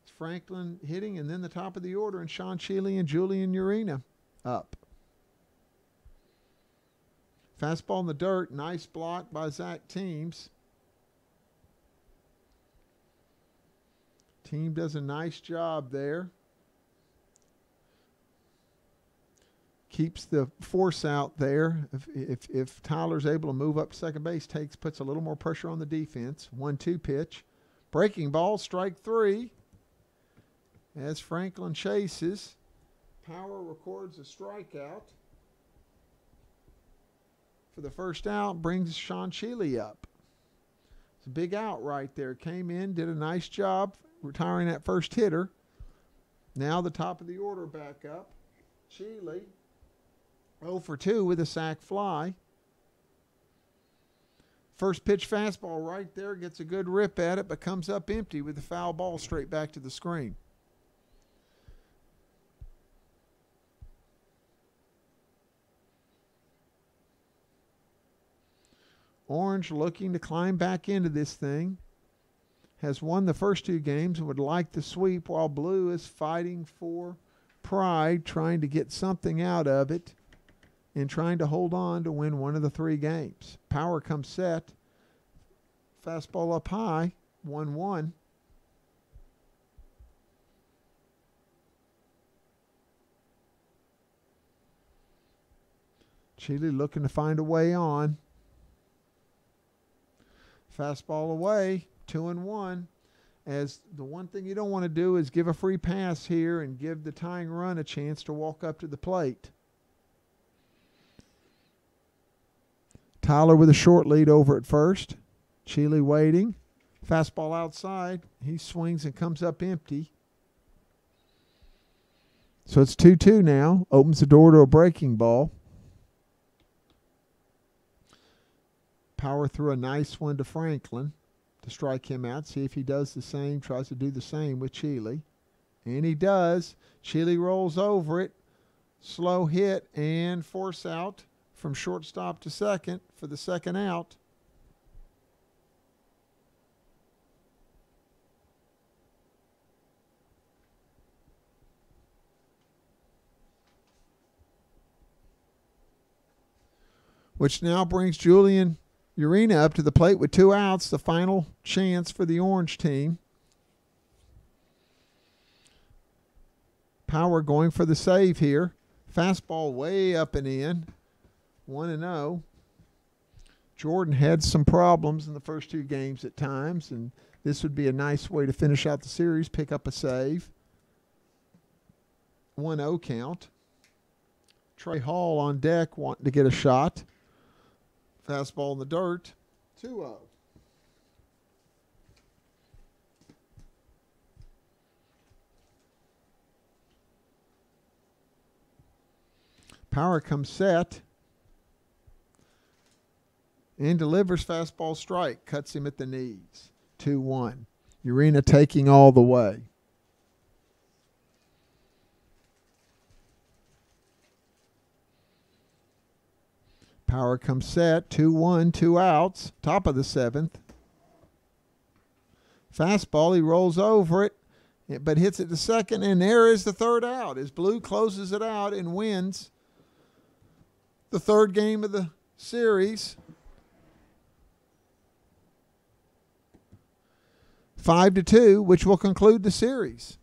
A: It's Franklin hitting, and then the top of the order, and Sean Sheely and Julian Urena up. Fastball in the dirt. Nice block by Zach Teams. Team does a nice job there. keeps the force out there. If Tyler's able to move up to second base, puts a little more pressure on the defense. 1-2 pitch. Breaking ball, strike 3. As Franklin chases, Power records a strikeout for the first out, brings Sean Sheely up. It's a big out right there. Came in, did a nice job retiring that first hitter. Now the top of the order back up. Sheely 0 for 2 with a sac fly. First pitch fastball right there, gets a good rip at it, but comes up empty with the foul ball straight back to the screen. Orange looking to climb back into this thing. Has won the first 2 games and would like the sweep, while Blue is fighting for pride, trying to get something out of it and trying to hold on to win one of the 3 games. Power comes set. Fastball up high. 1-1. Sheely looking to find a way on. Fastball away. 2-1. As the one thing you don't want to do is give a free pass here and give the tying run a chance to walk up to the plate. Tyler with a short lead over at first. Sheely waiting. Fastball outside. He swings and comes up empty. So it's 2-2 now. Opens the door to a breaking ball. Power threw a nice one to Franklin to strike him out. See if he does the same. Tries to do the same with Sheely. And he does. Sheely rolls over it. Slow hit and force out from shortstop to second for the second out. Which now brings Julian Urena up to the plate with 2 outs, the final chance for the Orange team. Power going for the save here. Fastball way up and in. 1-0. Jordan had some problems in the first 2 games at times, and this would be a nice way to finish out the series, pick up a save. 1-0 count. Trey Hall on deck wanting to get a shot. Fastball in the dirt. 2-0. Power comes set and delivers fastball strike. Cuts him at the knees. 2-1. Urena taking all the way. Power comes set. 2-1, 2 outs. Top of the 7th. Fastball. He rolls over it, but hits it to second, and there is the 3rd out as Blue closes it out and wins the 3rd game of the series. 5-2, which will conclude the series.